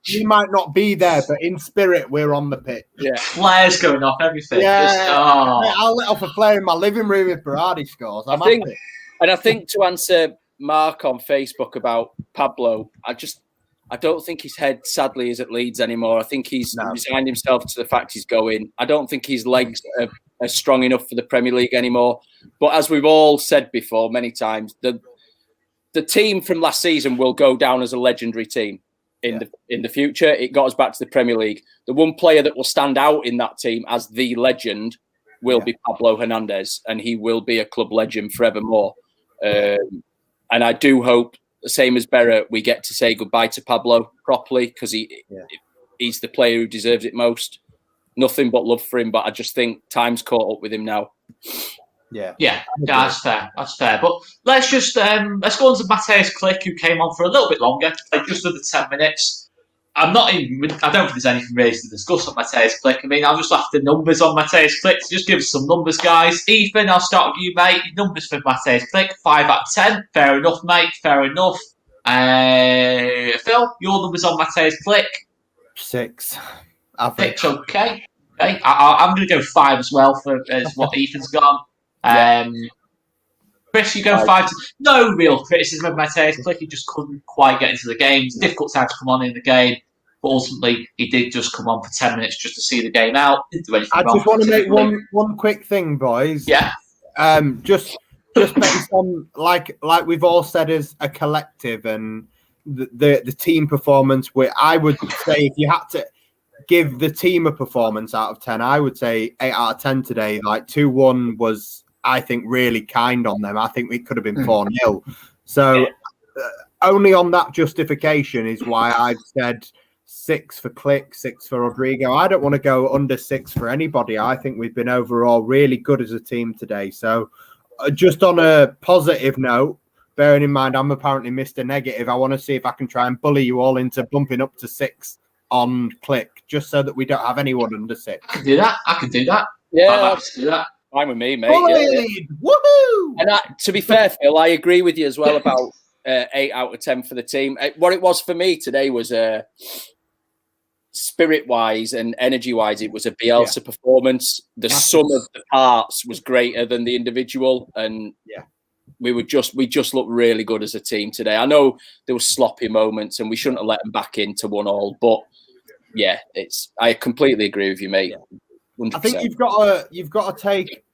He might not be there, but in spirit, we're on the pitch. Yeah, flares going off, everything. I'll let off a flare in my living room if Berardi scores. I think to answer Mark on Facebook about Pablo, I don't think his head, sadly, is at Leeds anymore. I think he's resigned himself to the fact he's going. I don't think his legs are strong enough for the Premier League anymore. But as we've all said before many times, the team from last season will go down as a legendary team in the future. It got us back to the Premier League. The one player that will stand out in that team as the legend will be Pablo Hernandez, and he will be a club legend forevermore. And I do hope, the same as Berra, we get to say goodbye to Pablo properly because he's the player who deserves it most. Nothing but love for him, but I just think time's caught up with him now. Yeah, that's fair. That's fair. But let's just let's go on to Mateusz Klich, who came on for a little bit longer, like just under 10 minutes. I don't think there's anything really to discuss on Mateusz Klich. I mean, I'll just laugh the numbers on Mateusz Klich. So just give us some numbers, guys. Ethan, I'll start with you, mate. Numbers for Mateusz Klich, 5 out of 10. Fair enough, mate. Fair enough. Phil, your numbers on Mateusz Klich? 6. 6, okay. I'm going to go 5 as well for what Ethan's gone. Chris, you go 5. No real criticism of Mateusz Klich. He just couldn't quite get into the game. It's a difficult time to come on in the game. But ultimately, he did just come on for 10 minutes just to see the game out. Didn't do anything wrong. I just want to make one quick thing, boys. Yeah. Just based on like we've all said as a collective and the team performance. I would say if you had to give the team a performance out of 10, I would say 8 out of 10 today. Like 2-1 was, I think, really kind on them. I think it could have been 4-0. So only on that justification is why I've said 6 for Klich, 6 for Rodrigo. I don't want to go under 6 for anybody. I think we've been overall really good as a team today. So just on a positive note, bearing in mind I'm apparently Mr. Negative, I want to see if I can try and bully you all into bumping up to 6 on Klich, just so that we don't have anyone under 6. I can do that. Yeah, I'm happy to do that. Fine with me, mate. Woohoo! And to be fair, Phil, I agree with you as well about 8 out of 10 for the team. What it was for me today was spirit-wise and energy-wise, it was a Bielsa performance. The sum of the parts was greater than the individual, and we just looked really good as a team today. I know there were sloppy moments, and we shouldn't have let them back into 1-1, but I completely agree with you, mate. 100%. I think you've got to take.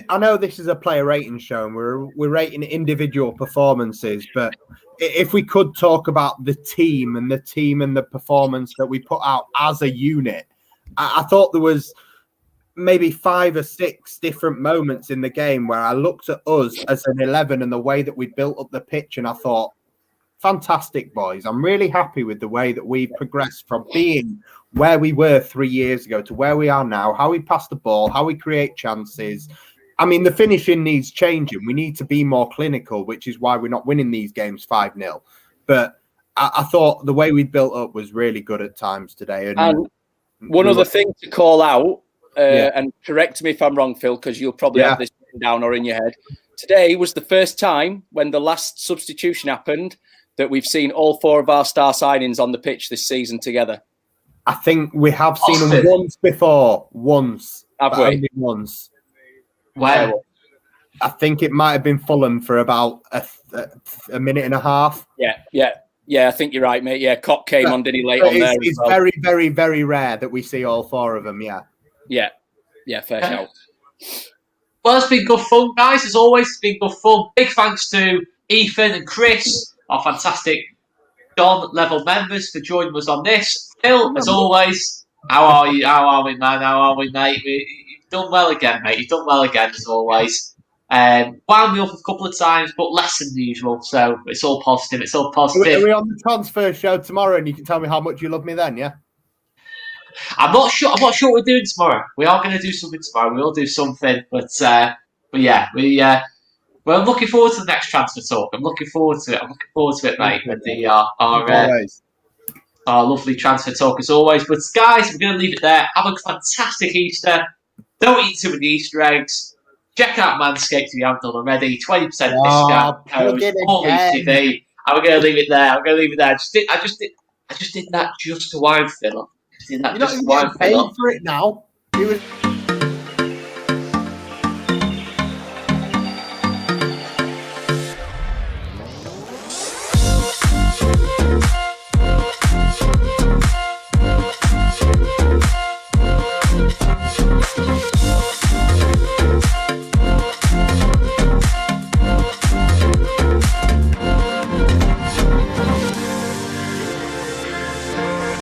I know this is a player rating show, and we're rating individual performances, but if we could talk about the team and the performance that we put out as a unit, I thought there was maybe 5 or 6 different moments in the game where I looked at us as an 11 and the way that we built up the pitch, and I thought, fantastic, boys. I'm really happy with the way that we've progressed from being where we were 3 years ago to where we are now, how we pass the ball, how we create chances. I mean, the finishing needs changing. We need to be more clinical, which is why we're not winning these games 5-0. But I thought the way we built up was really good at times today. And One other thing to call out, and correct me if I'm wrong, Phil, because you'll probably have this written down or in your head. Today was the first time when the last substitution happened that we've seen all 4 of our star signings on the pitch this season together. I think we have seen them once before. Once. Have we? Only once. When? I think it might have been Fulham for about a minute and a half. Yeah, I think you're right, mate. Yeah, Cock came on, did he, late on there? It's very, very, very rare that we see all 4 of them, Yeah, fair shout. Well, it's been good fun, guys. As always, it's been good fun. Big thanks to Ethan and Chris, our fantastic Don-level members, for joining us on this. Phil, as always, how are you? How are we, man? How are we, mate? You've done well again, mate. You've done well again, as always. Wound me up a couple of times, but less than usual. So it's all positive. It's all positive. Are we on the transfer show tomorrow, and you can tell me how much you love me then? Yeah. I'm not sure what we're doing tomorrow. We are going to do something tomorrow. We'll do something, but yeah, we're looking forward to the next transfer talk. I'm looking forward to it. I'm looking forward to it, mate. And our lovely transfer talk as always. But guys, we're going to leave it there. Have a fantastic Easter. Don't eat too many Easter eggs. Check out Manscaped if you haven't done already. 20% discount code. TV. And we're going to leave it there. I just did that just to wind Phil up. You're not even getting paid for it now.